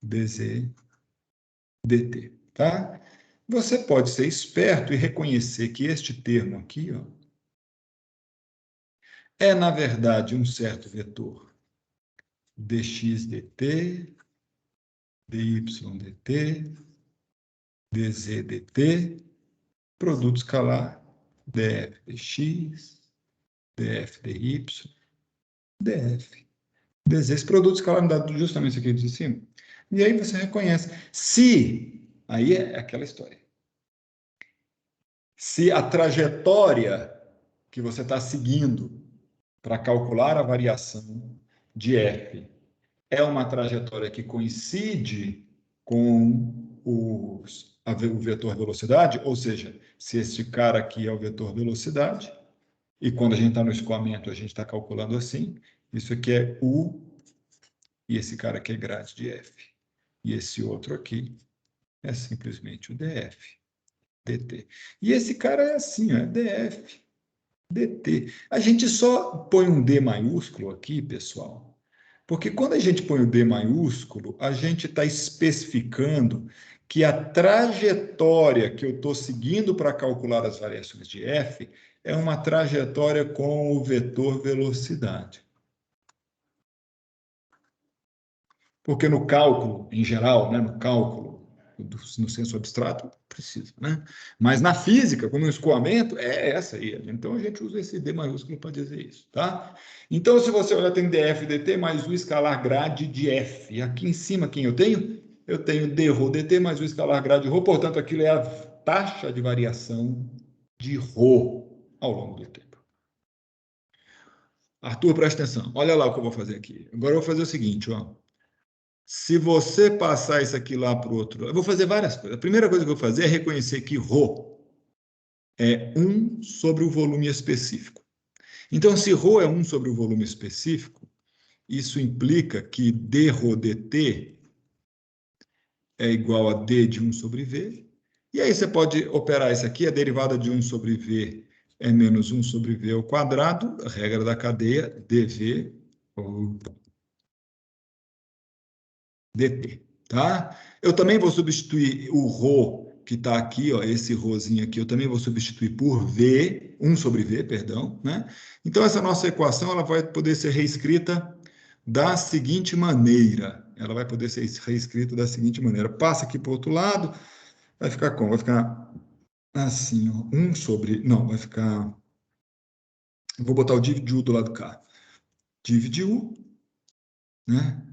dz dt, tá? Você pode ser esperto e reconhecer que este termo aqui, ó, é, na verdade, um certo vetor dx dt, dy dt, dz dt, produto escalar df dx, df dy, df dz. Esse produto escalar me dá justamente isso aqui de cima. E aí você reconhece. Se, aí é aquela história. Se a trajetória que você está seguindo para calcular a variação de f é uma trajetória que coincide com o vetor velocidade, ou seja, se este cara aqui é o vetor velocidade, e quando a gente está no escoamento, a gente está calculando assim, isso aqui é u, e esse cara aqui é grade de f. E esse outro aqui é simplesmente o df dt. E esse cara é assim, ó, é df dt. A gente só põe um d maiúsculo aqui, pessoal, porque quando a gente põe o d maiúsculo, a gente está especificando que a trajetória que eu estou seguindo para calcular as variações de f é uma trajetória com o vetor velocidade. Porque no cálculo, em geral, né, no cálculo, no senso abstrato, precisa, né? Mas na física, como no escoamento, é essa aí. Então a gente usa esse D maiúsculo para dizer isso, tá? Então, se você olhar, tem df dt mais o escalar grade de f. E aqui em cima, quem eu tenho? Eu tenho d ρ dt mais o escalar grade de ρ, portanto, aquilo é a taxa de variação de ρ ao longo do tempo. Arthur, presta atenção. Olha lá o que eu vou fazer aqui. Agora eu vou fazer o seguinte, ó. Se você passar isso aqui lá para o outro, eu vou fazer várias coisas. A primeira coisa que eu vou fazer é reconhecer que ρ é 1 sobre o volume específico. Então, se ρ é 1 sobre o volume específico, isso implica que dρ dt é igual a d de 1 sobre v. E aí você pode operar isso aqui, a derivada de 1 sobre v é menos 1 sobre v ao quadrado, a regra da cadeia, dv ou dt, tá? Eu também vou substituir o ρ que está aqui, ó, esse rhozinho aqui, eu também vou substituir por v, 1 sobre v, perdão, né? Então, essa nossa equação ela vai poder ser reescrita da seguinte maneira. Ela vai poder ser reescrita da seguinte maneira. Passa aqui para o outro lado, vai ficar como? Vai ficar assim, ó, 1 sobre... Não, vai ficar... Vou botar o div de u do lado de cá. Div de u, né?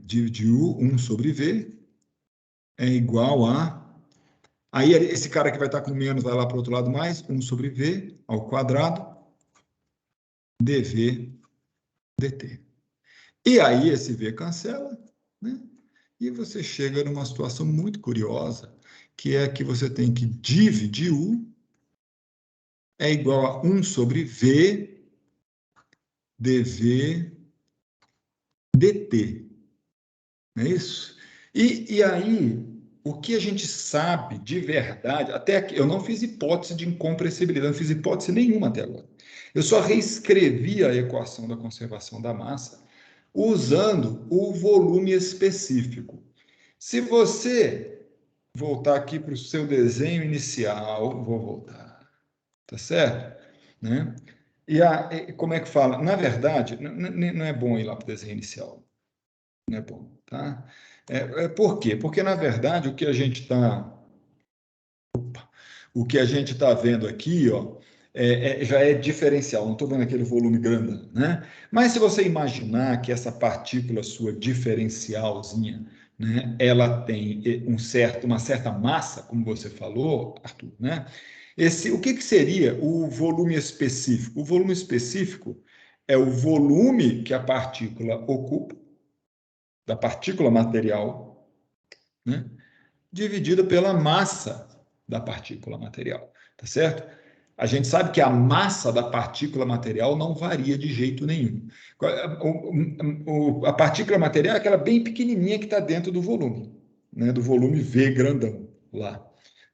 Div de u, 1 sobre v, é igual a... Aí esse cara que vai estar com menos vai lá para o outro lado mais, 1 sobre v ao quadrado, dv dt. E aí esse v cancela, né? E você chega numa situação muito curiosa, que é que você tem que div de u é igual a 1 sobre v dv dt. Não é isso? E aí, o que a gente sabe de verdade, até aqui, eu não fiz hipótese de incompressibilidade, não fiz hipótese nenhuma até agora. Eu só reescrevi a equação da conservação da massa usando o volume específico. Se você voltar aqui para o seu desenho inicial, vou voltar, tá certo? Né? E como é que fala? Na verdade, não é bom ir lá para o desenho inicial. Não é bom, tá? Por quê? Porque, na verdade, o que a gente está vendo aqui, ó, já é diferencial. Não estou vendo aquele volume grande, né? Mas se você imaginar que essa partícula sua diferencialzinha, né, ela tem uma certa massa, como você falou, Arthur, né? O que seria o volume específico? O volume específico é o volume que a partícula ocupa, da partícula material, né, dividida pela massa da partícula material, tá certo? A gente sabe que a massa da partícula material não varia de jeito nenhum. A partícula material é aquela bem pequenininha que está dentro do volume, né, do volume V grandão lá.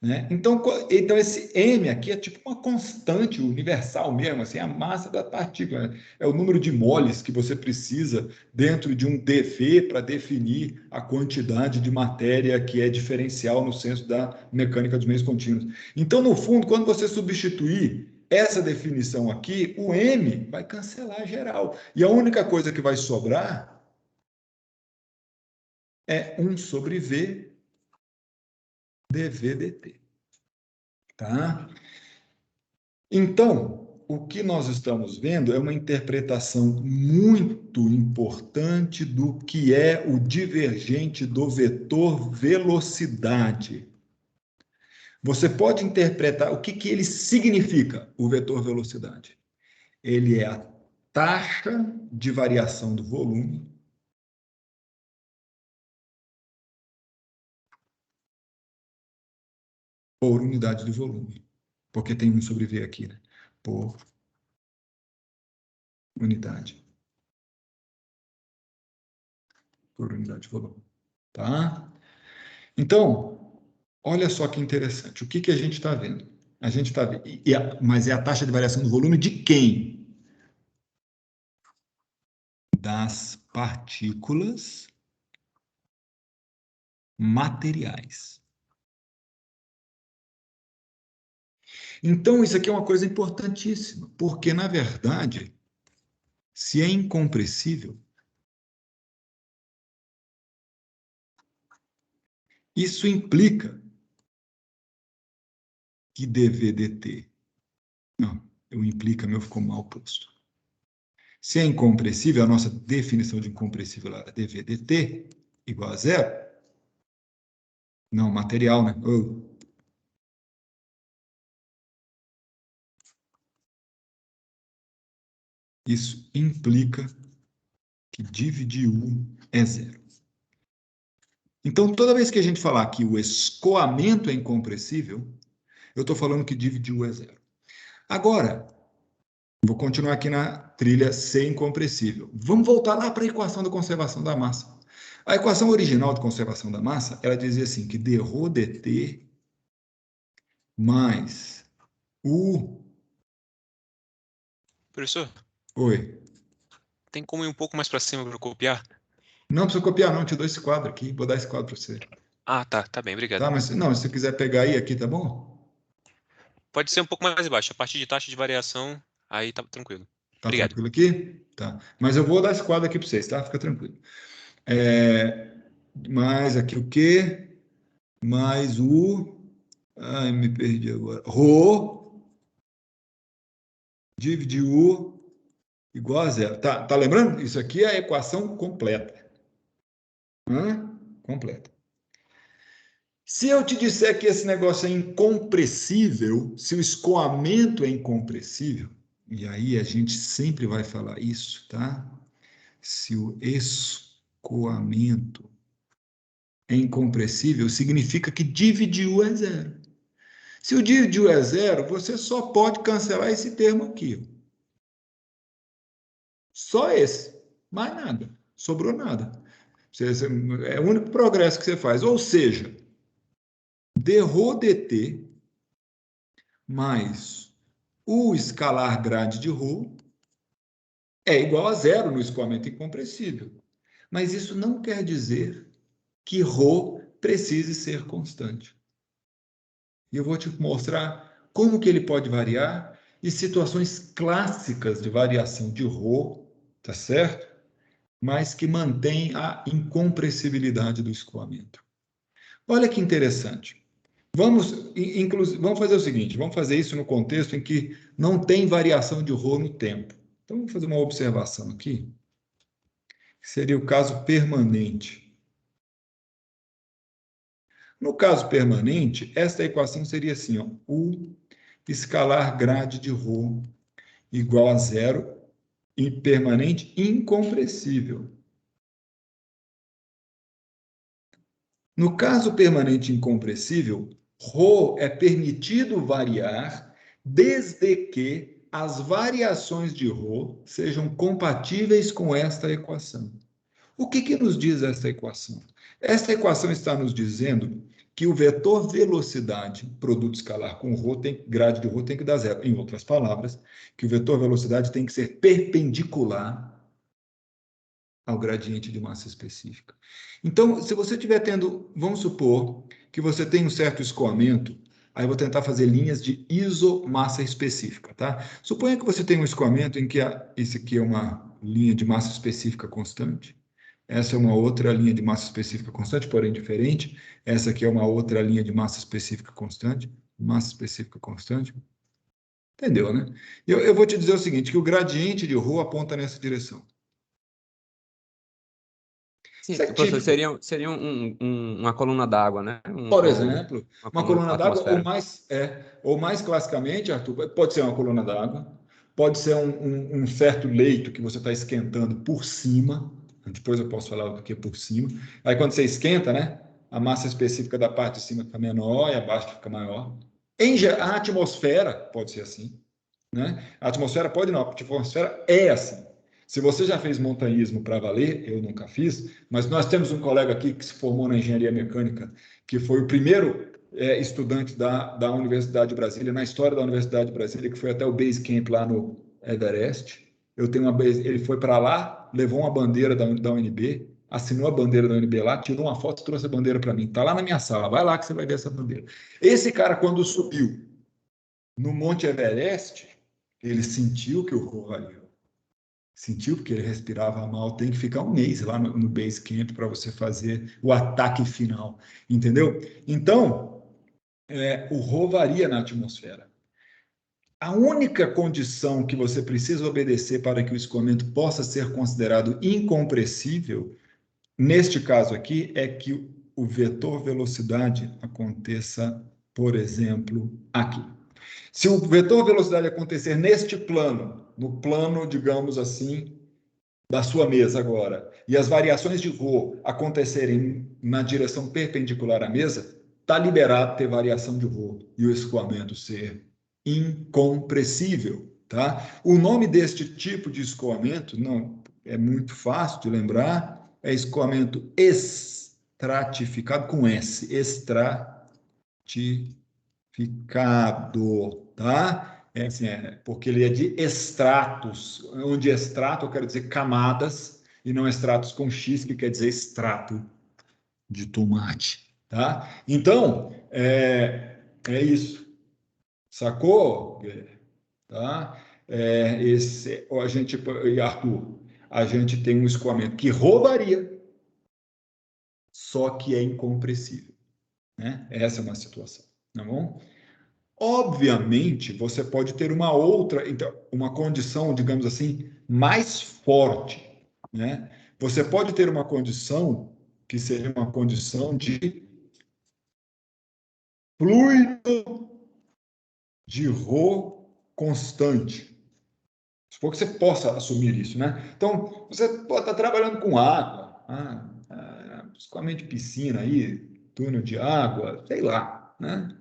Né? Então, esse M aqui é tipo uma constante universal mesmo, assim, a massa da partícula. Né? É o número de moles que você precisa dentro de um dV para definir a quantidade de matéria que é diferencial no senso da mecânica dos meios contínuos. Então, no fundo, quando você substituir essa definição aqui, o M vai cancelar geral. E a única coisa que vai sobrar é 1 sobre V dV dt. Tá? Então, o que nós estamos vendo é uma interpretação muito importante do que é o divergente do vetor velocidade. Você pode interpretar o que ele significa, o vetor velocidade. Ele é a taxa de variação do volume por unidade do volume. Porque tem 1 sobre V aqui, né? Por unidade. Por unidade de volume. Tá? Então, olha só que interessante. O que a gente está vendo? A gente está vendo. Mas é a taxa de variação do volume de quem? Das partículas materiais. Então, isso aqui é uma coisa importantíssima, porque, na verdade, se é incompressível, isso implica que dVdt. Não, o implica meu ficou mal posto. Se é incompressível, a nossa definição de incompressível lá é dVdt igual a zero. Não, material, né? Isso implica que div de U é zero. Então, toda vez que a gente falar que o escoamento é incompressível, eu estou falando que div de U é zero. Agora, vou continuar aqui na trilha C incompressível. Vamos voltar lá para a equação da conservação da massa. A equação original de conservação da massa, ela dizia assim, que dρ dt mais U... Professor, Oi. tem como ir um pouco mais para cima para copiar? Não precisa copiar, não. Te dou esse quadro aqui. Vou dar esse quadro para você. Ah, tá bem, obrigado. Tá, mas não, se você quiser pegar aí, aqui, tá bom? Pode ser um pouco mais baixo, a partir de taxa de variação, aí tá tranquilo. Tá Obrigado. tranquilo aqui? Tá. Mas eu vou dar esse quadro aqui para vocês, tá? Fica tranquilo. Mais aqui o quê? Mais o... Ai, me perdi agora. Rho div de U igual a zero. Tá lembrando? Isso aqui é a equação completa. Completa. Se eu te disser que esse negócio é incompressível, se o escoamento é incompressível, e aí a gente sempre vai falar isso, tá? Se o escoamento é incompressível, significa que div de U é zero. Se o div de U é zero, você só pode cancelar esse termo aqui. Só esse. Mais nada. Sobrou nada. É o único progresso que você faz. Ou seja, dρ dt mais o escalar grade de ρ é igual a zero no escoamento incompressível. Mas isso não quer dizer que ρ precise ser constante. E eu vou te mostrar como que ele pode variar e situações clássicas de variação de ρ, tá certo? Mas que mantém a incompressibilidade do escoamento. Olha que interessante. Vamos fazer o seguinte, vamos fazer isso no contexto em que não tem variação de ρ no tempo. Então, vamos fazer uma observação aqui, que seria o caso permanente. No caso permanente, esta equação seria assim, ó, U escalar grade de ρ igual a zero e permanente incompressível. No caso permanente incompressível, ρ é permitido variar desde que as variações de ρ sejam compatíveis com esta equação. O que nos diz esta equação? Esta equação está nos dizendo que o vetor velocidade, produto escalar com ρ, grade de ρ tem que dar zero. Em outras palavras, que o vetor velocidade tem que ser perpendicular ao gradiente de massa específica. Então, se você estiver tendo, vamos supor que você tem um certo escoamento, aí eu vou tentar fazer linhas de isomassa específica, tá? Suponha que você tem um escoamento em que esse aqui é uma linha de massa específica constante, essa é uma outra linha de massa específica constante, porém diferente, essa aqui é uma outra linha de massa específica constante, entendeu, né? Eu vou te dizer o seguinte, que o gradiente de ρ aponta nessa direção. Sim, professor, seria uma coluna d'água, né? Por exemplo, uma coluna d'água, atmosfera. ou mais classicamente, Arthur, pode ser uma coluna d'água, pode ser um certo leito que você está esquentando por cima, depois eu posso falar o que é por cima. Aí quando você esquenta, né, a massa específica da parte de cima fica menor e a baixa fica maior. A atmosfera pode ser assim, né? A atmosfera pode não, a atmosfera é assim. Se você já fez montanhismo para valer, eu nunca fiz, mas nós temos um colega aqui que se formou na engenharia mecânica, que foi o primeiro estudante da Universidade de Brasília, na história da Universidade de Brasília, que foi até o base camp lá no Everest. Ele foi para lá, levou uma bandeira da UNB, assinou a bandeira da UNB lá, tirou uma foto e trouxe a bandeira para mim. Está lá na minha sala, vai lá que você vai ver essa bandeira. Esse cara, quando subiu no Monte Everest, ele sentiu que o Rô variou. Sentiu porque ele respirava mal, tem que ficar um mês lá no base camp para você fazer o ataque final, entendeu? Então, o Rho varia na atmosfera. A única condição que você precisa obedecer para que o escoamento possa ser considerado incompressível, neste caso aqui, é que o vetor velocidade aconteça, por exemplo, aqui. Se o vetor velocidade acontecer neste plano, no plano, digamos assim, da sua mesa agora, e as variações de Rho acontecerem na direção perpendicular à mesa, está liberado ter variação de Rho e o escoamento ser incompressível, tá? O nome deste tipo de escoamento não é muito fácil de lembrar, é escoamento estratificado com S, estratificado, tá? Assim, porque ele é de estratos, onde extrato eu quero dizer camadas, e não estratos com X, que quer dizer extrato de tomate, tá? Então, é isso. Sacou? Tá? A gente, e Arthur, a gente tem um escoamento que roubaria, só que é incompressível, né? Essa é uma situação, tá bom? Obviamente, você pode ter uma outra, então, uma condição, digamos assim, mais forte, né? Você pode ter uma condição que seria uma condição de fluido de Rho constante. Supor que você possa assumir isso, né? Então, você pode estar trabalhando com água, escoamento de piscina aí, túnel de água, sei lá, né?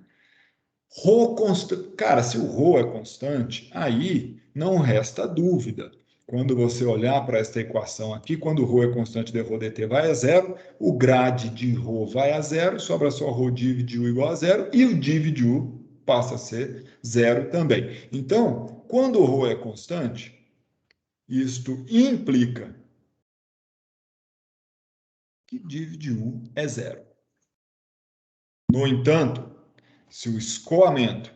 Rho constante. Cara, se o Rho é constante, aí não resta dúvida. Quando você olhar para esta equação aqui, quando o Rho é constante, d Rho dt vai a zero, o grade de Rho vai a zero, sobra só Rho div de U igual a zero, e o div de U passa a ser zero também. Então, quando o Rho é constante, isto implica que div de U é zero. No entanto, se o escoamento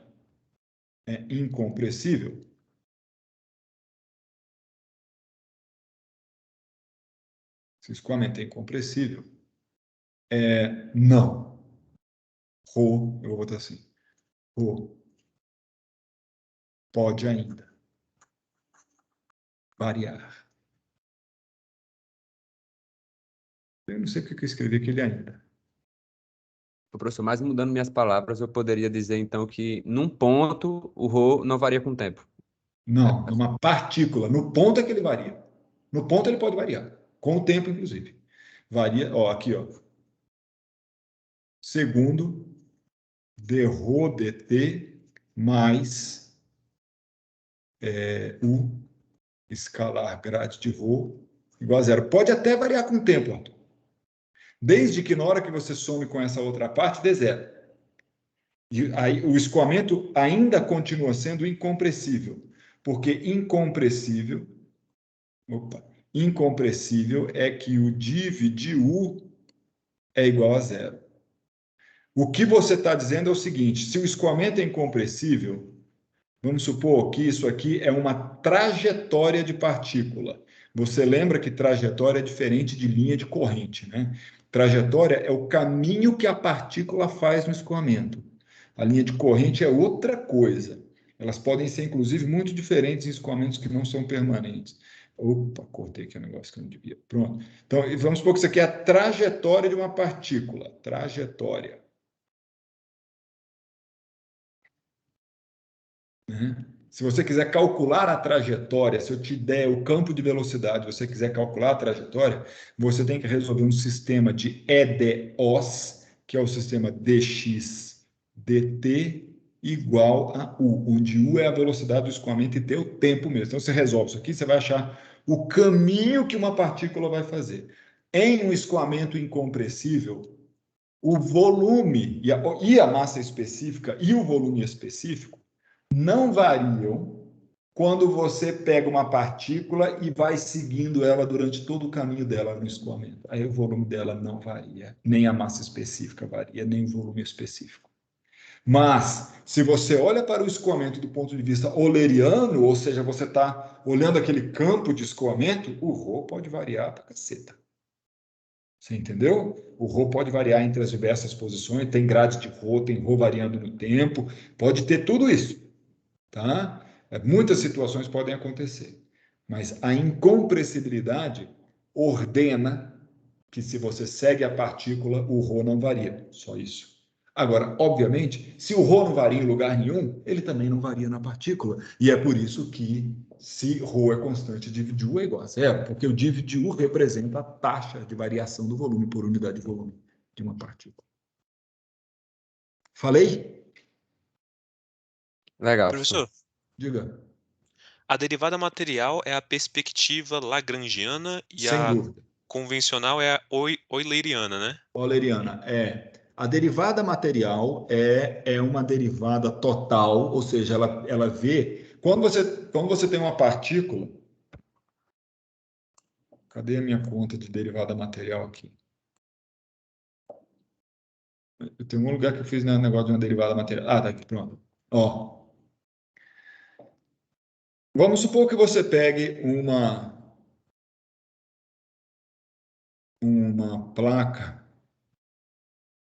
é incompressível, se o escoamento é incompressível, não. Rho, eu vou botar assim, Rho pode ainda variar. Eu não sei porque eu escrevi aquele ainda. Professor, mas mudando minhas palavras, eu poderia dizer então que num ponto o Rho não varia com o tempo. Não, numa partícula. No ponto é que ele varia. No ponto ele pode variar, com o tempo, inclusive. Varia, ó, aqui, ó. Segundo d Rho dt mais o escalar grade de Rho igual a zero. Pode até variar com o tempo, Arthur. Desde que na hora que você some com essa outra parte, dê zero. E aí, o escoamento ainda continua sendo incompressível, porque incompressível é que o div de U é igual a zero. O que você está dizendo é o seguinte, se o escoamento é incompressível, vamos supor que isso aqui é uma trajetória de partícula. Você lembra que trajetória é diferente de linha de corrente, né? Trajetória é o caminho que a partícula faz no escoamento. A linha de corrente é outra coisa. Elas podem ser, inclusive, muito diferentes em escoamentos que não são permanentes. Opa, cortei aqui o negócio que eu não devia. Pronto. Então, vamos supor que isso aqui é a trajetória de uma partícula. Trajetória. Se você quiser calcular a trajetória, se eu te der o campo de velocidade, você quiser calcular a trajetória, você tem que resolver um sistema de EDOs, que é o sistema dx dt igual a U, onde U é a velocidade do escoamento e T é o tempo mesmo. Então, você resolve isso aqui, você vai achar o caminho que uma partícula vai fazer. Em um escoamento incompressível, o volume e a massa específica e o volume específico não variam quando você pega uma partícula e vai seguindo ela durante todo o caminho dela no escoamento. Aí o volume dela não varia, nem a massa específica varia, nem o volume específico. Mas, se você olha para o escoamento do ponto de vista euleriano, ou seja, você está olhando aquele campo de escoamento, o ρ pode variar para caceta. Você entendeu? O ρ pode variar entre as diversas posições, tem grades de ρ, tem ρ variando no tempo, pode ter tudo isso, tá? Muitas situações podem acontecer, mas a incompressibilidade ordena que se você segue a partícula, o ρ não varia, só isso. Agora, obviamente, se o ρ não varia em lugar nenhum, ele também não varia na partícula, e é por isso que se ρ é constante, dividir U é igual a zero, porque o dividir U representa a taxa de variação do volume por unidade de volume de uma partícula. Falei? Legal. Professor, Diga. a derivada material é a perspectiva lagrangiana e Sem a dúvida. convencional é a euleriana, né? Euleriana, a derivada material é uma derivada total, ou seja, ela vê... Quando você tem uma partícula... Cadê a minha conta de derivada material aqui? Eu tenho um lugar que eu fiz negócio de uma derivada material. Ah, tá aqui, pronto. Ó. Vamos supor que você pegue uma placa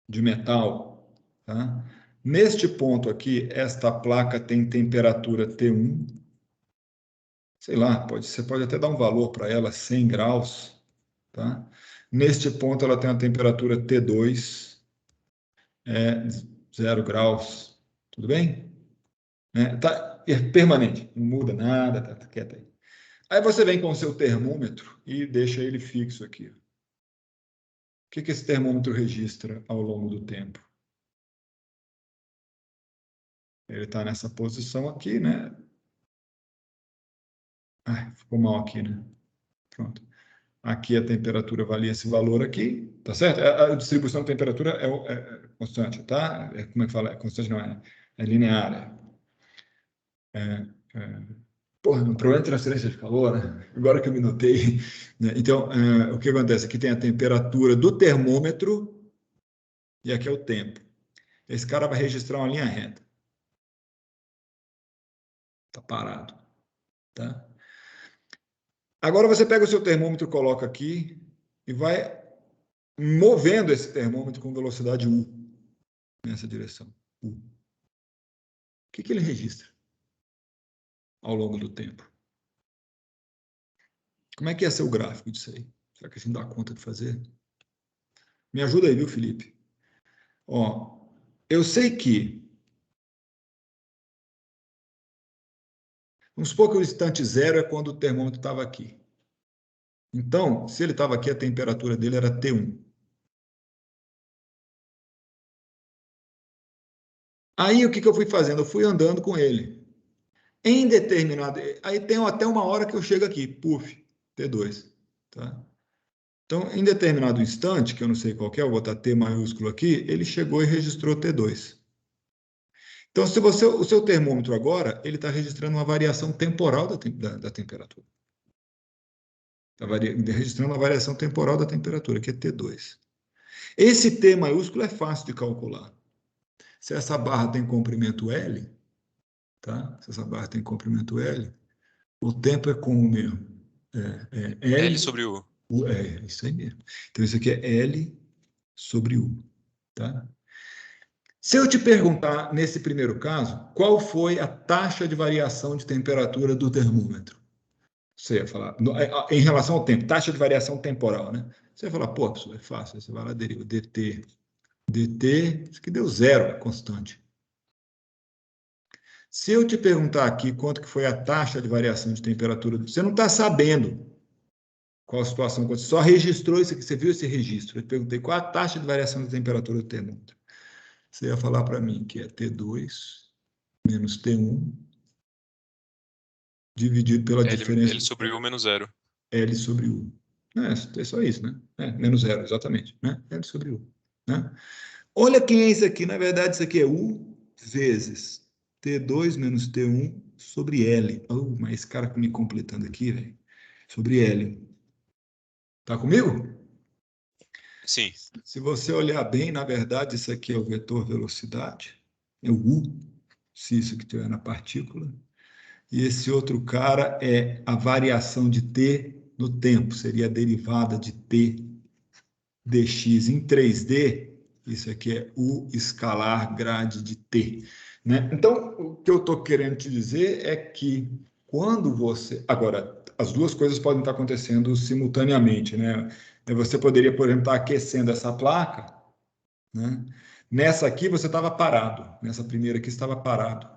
de metal, tá? Neste ponto aqui, esta placa tem temperatura T1, sei lá, você pode até dar um valor para ela, 100 graus, tá? Neste ponto, ela tem uma temperatura T2, 0 graus, tudo bem? Tá permanente, não muda nada, tá quieto aí. Aí você vem com o seu termômetro e deixa ele fixo aqui. O que esse termômetro registra ao longo do tempo? Ele está nessa posição aqui, né? Ai, ficou mal aqui, né? Pronto. Aqui a temperatura valia esse valor aqui, tá certo? A distribuição da temperatura é constante, tá? Como é que fala? É constante, não é? É linear. Porra, um problema de transferência de calor, né? Agora que eu me notei. Né? Então, o que acontece? Aqui tem a temperatura do termômetro e aqui é o tempo. Esse cara vai registrar uma linha reta. Tá parado, tá? Agora você pega o seu termômetro, coloca aqui e vai movendo esse termômetro com velocidade U nessa direção. U. O que ele registra ao longo do tempo? Como é que ia ser o gráfico disso aí? Será que a gente dá conta de fazer? Me ajuda aí, viu, Felipe? Ó, eu sei que... Vamos supor que o instante zero é quando o termômetro estava aqui. Então, se ele estava aqui, a temperatura dele era T1. Aí, o que eu fui fazendo? Eu fui andando com ele. Em determinado... Aí tem até uma hora que eu chego aqui, puf, T2. Tá? Então, em determinado instante, que eu não sei qual que é, eu vou botar T maiúsculo aqui, ele chegou e registrou T2. Então, se o seu termômetro agora, ele está registrando uma variação temporal da temperatura. Está registrando uma variação temporal da temperatura, que é T2. Esse T maiúsculo é fácil de calcular. Se essa barra tem comprimento L, tá? Se essa barra tem comprimento L, o tempo é como mesmo? L sobre U. Isso aí mesmo. Então, isso aqui é L sobre U. Tá? Se eu te perguntar, nesse primeiro caso, qual foi a taxa de variação de temperatura do termômetro? Você ia falar, em relação ao tempo, taxa de variação temporal, né? Você ia falar, pô, professor, é fácil, você vai lá, deriva dt, isso que deu zero, é constante. Se eu te perguntar aqui quanto que foi a taxa de variação de temperatura, você não está sabendo qual a situação, você só registrou isso aqui, você viu esse registro. Eu te perguntei qual a taxa de variação de temperatura do termômetro. Você ia falar para mim que é T2 menos T1 dividido pela diferença... L sobre U menos zero. L sobre U. É só isso, né? Menos zero, exatamente. Né? L sobre U. Né? Olha quem é isso aqui. Na verdade, isso aqui é U vezes T2 menos T1 sobre L. Oh, mas esse cara me completando aqui, velho. Sobre L. Tá comigo? Sim. Se você olhar bem, na verdade, isso aqui é o vetor velocidade. É o U, se isso que estiver na partícula. E esse outro cara é a variação de T no tempo. Seria a derivada de T dx em 3D. Isso aqui é U escalar grade de T. Né? Então, o que eu estou querendo te dizer é que quando você... Agora, as duas coisas podem estar acontecendo simultaneamente. Né? Você poderia, por exemplo, estar aquecendo essa placa, né? Nessa aqui você estava parado. Nessa primeira aqui você estava parado.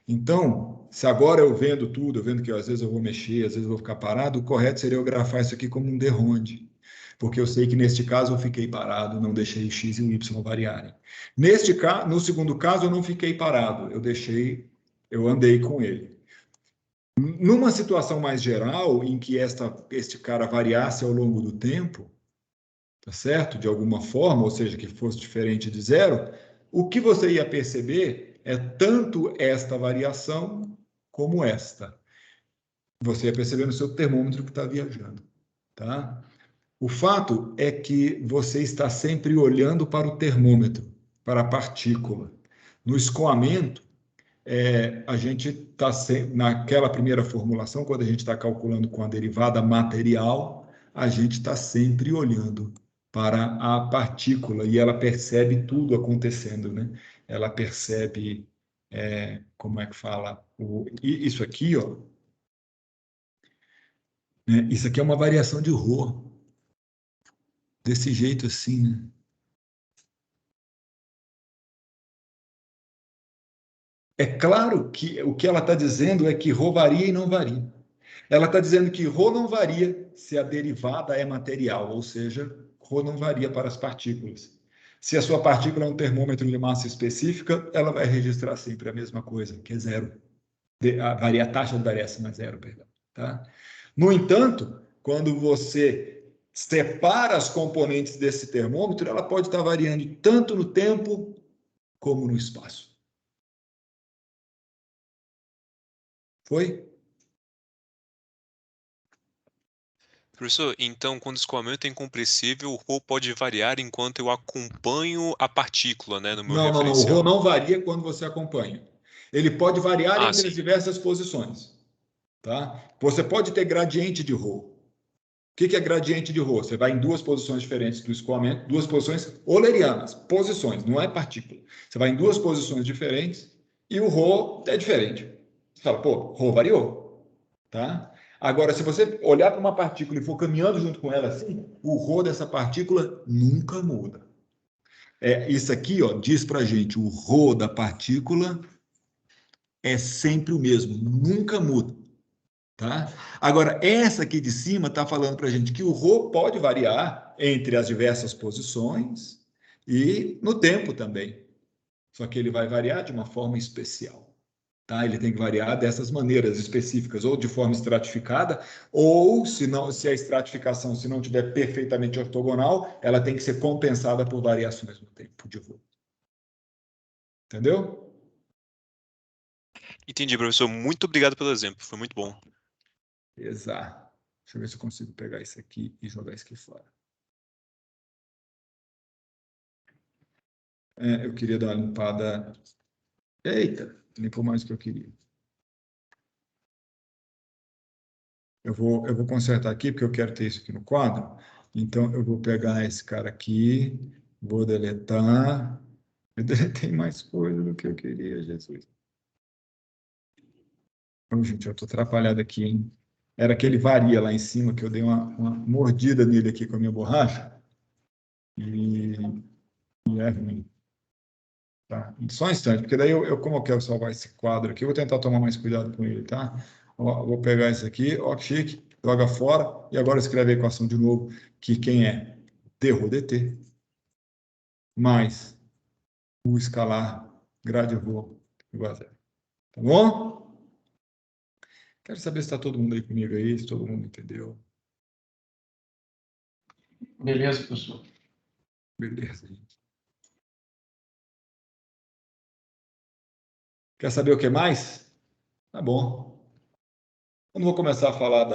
Então, se agora eu vendo tudo, eu vendo que às vezes eu vou mexer, às vezes eu vou ficar parado, o correto seria eu grafar isso aqui como um derronde, porque eu sei que neste caso eu fiquei parado, não deixei x e o y variarem. Neste caso, no segundo caso, eu não fiquei parado, eu andei com ele. Numa situação mais geral, em que este cara variasse ao longo do tempo, tá certo? De alguma forma, ou seja, que fosse diferente de zero, o que você ia perceber é tanto esta variação como esta. Você ia perceber no seu termômetro que está viajando, tá? O fato é que você está sempre olhando para o termômetro, para a partícula. No escoamento, a gente está naquela primeira formulação, quando a gente está calculando com a derivada material, a gente está sempre olhando para a partícula e ela percebe tudo acontecendo, né? Ela percebe, como é que fala? Isso aqui, ó, né? Isso aqui é uma variação de Rho, desse jeito assim, né? É claro que o que ela está dizendo é que Rho varia e não varia. Ela está dizendo que Rho não varia se a derivada é material, ou seja, Rho não varia para as partículas. Se a sua partícula é um termômetro de massa específica, ela vai registrar sempre a mesma coisa, que é zero. A taxa de variação é zero, perdão. Tá? No entanto, quando você separa as componentes desse termômetro, ela pode estar variando tanto no tempo como no espaço. Foi? Professor, então, quando o escoamento é incompressível, o Rho pode variar enquanto eu acompanho a partícula, né, no meu Não, não, não. O Rho referencial. não varia quando você acompanha. Ele pode variar Ah, entre sim. as diversas posições. Tá? Você pode ter gradiente de Rho. O que é gradiente de Rho? Você vai em duas posições diferentes do escoamento, duas posições eulerianas, posições, não é partícula. Você vai em duas posições diferentes e o Rho é diferente. Você fala, pô, Rho variou. Tá? Agora, se você olhar para uma partícula e for caminhando junto com ela assim, o Rho dessa partícula nunca muda. Isso aqui, ó, diz para a gente, o Rho da partícula é sempre o mesmo, nunca muda. Tá? Agora, essa aqui de cima está falando para a gente que o Rho pode variar entre as diversas posições e no tempo também. Só que ele vai variar de uma forma especial. Tá? Ele tem que variar dessas maneiras específicas, ou de forma estratificada, ou se a estratificação se não tiver perfeitamente ortogonal, ela tem que ser compensada por variações no tempo de Rho. Entendeu? Entendi, professor. Muito obrigado pelo exemplo. Foi muito bom. Exato. Deixa eu ver se eu consigo pegar isso aqui e jogar isso aqui fora. Eu queria dar uma limpada. Eita, limpou mais do que eu queria. Eu vou consertar aqui, porque eu quero ter isso aqui no quadro. Então, eu vou pegar esse cara aqui, vou deletar. Eu deletei mais coisa do que eu queria, Jesus. Oh, gente, eu estou atrapalhado aqui, hein? Era aquele varia lá em cima, que eu dei uma mordida nele aqui com a minha borracha. E é ruim. Tá? Só um instante, porque daí como eu quero salvar esse quadro aqui, eu vou tentar tomar mais cuidado com ele, tá? Ó, vou pegar esse aqui, ó, que chique, joga fora, e agora escreve a equação de novo, que quem é T-Rho dt, mais o escalar grade Rho igual a zero. Tá bom? Quero saber se está todo mundo aí comigo aí, se todo mundo entendeu. Beleza, professor. Beleza, gente. Quer saber o que mais? Tá bom. Eu não vou começar a falar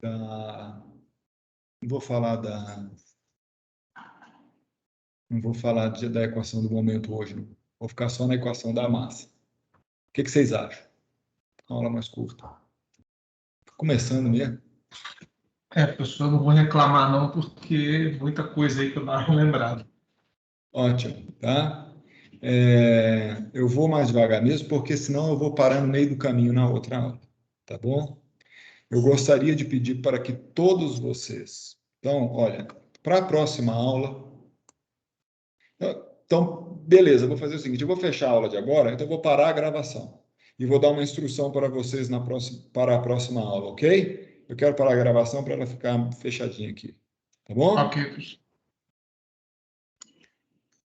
não vou falar da equação do momento hoje. Não. Vou ficar só na equação da massa. O que vocês acham? Uma aula mais curta. Tô começando mesmo. Professor, eu não vou reclamar não, porque muita coisa aí que eu não estava lembrado. Ótimo, tá? Eu vou mais devagar mesmo, porque senão eu vou parar no meio do caminho na outra aula, tá bom? Eu gostaria de pedir para que todos vocês... Então, olha, para a próxima aula... Então, beleza, eu vou fazer o seguinte, eu vou fechar a aula de agora, então eu vou parar a gravação. E vou dar uma instrução para vocês para a próxima aula, ok? Eu quero parar a gravação para ela ficar fechadinha aqui, tá bom? Ok, professor.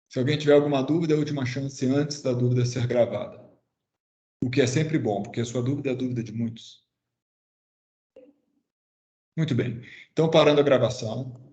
Se alguém tiver alguma dúvida, é a última chance antes da dúvida ser gravada. O que é sempre bom, porque a sua dúvida é a dúvida de muitos. Muito bem. Então, parando a gravação.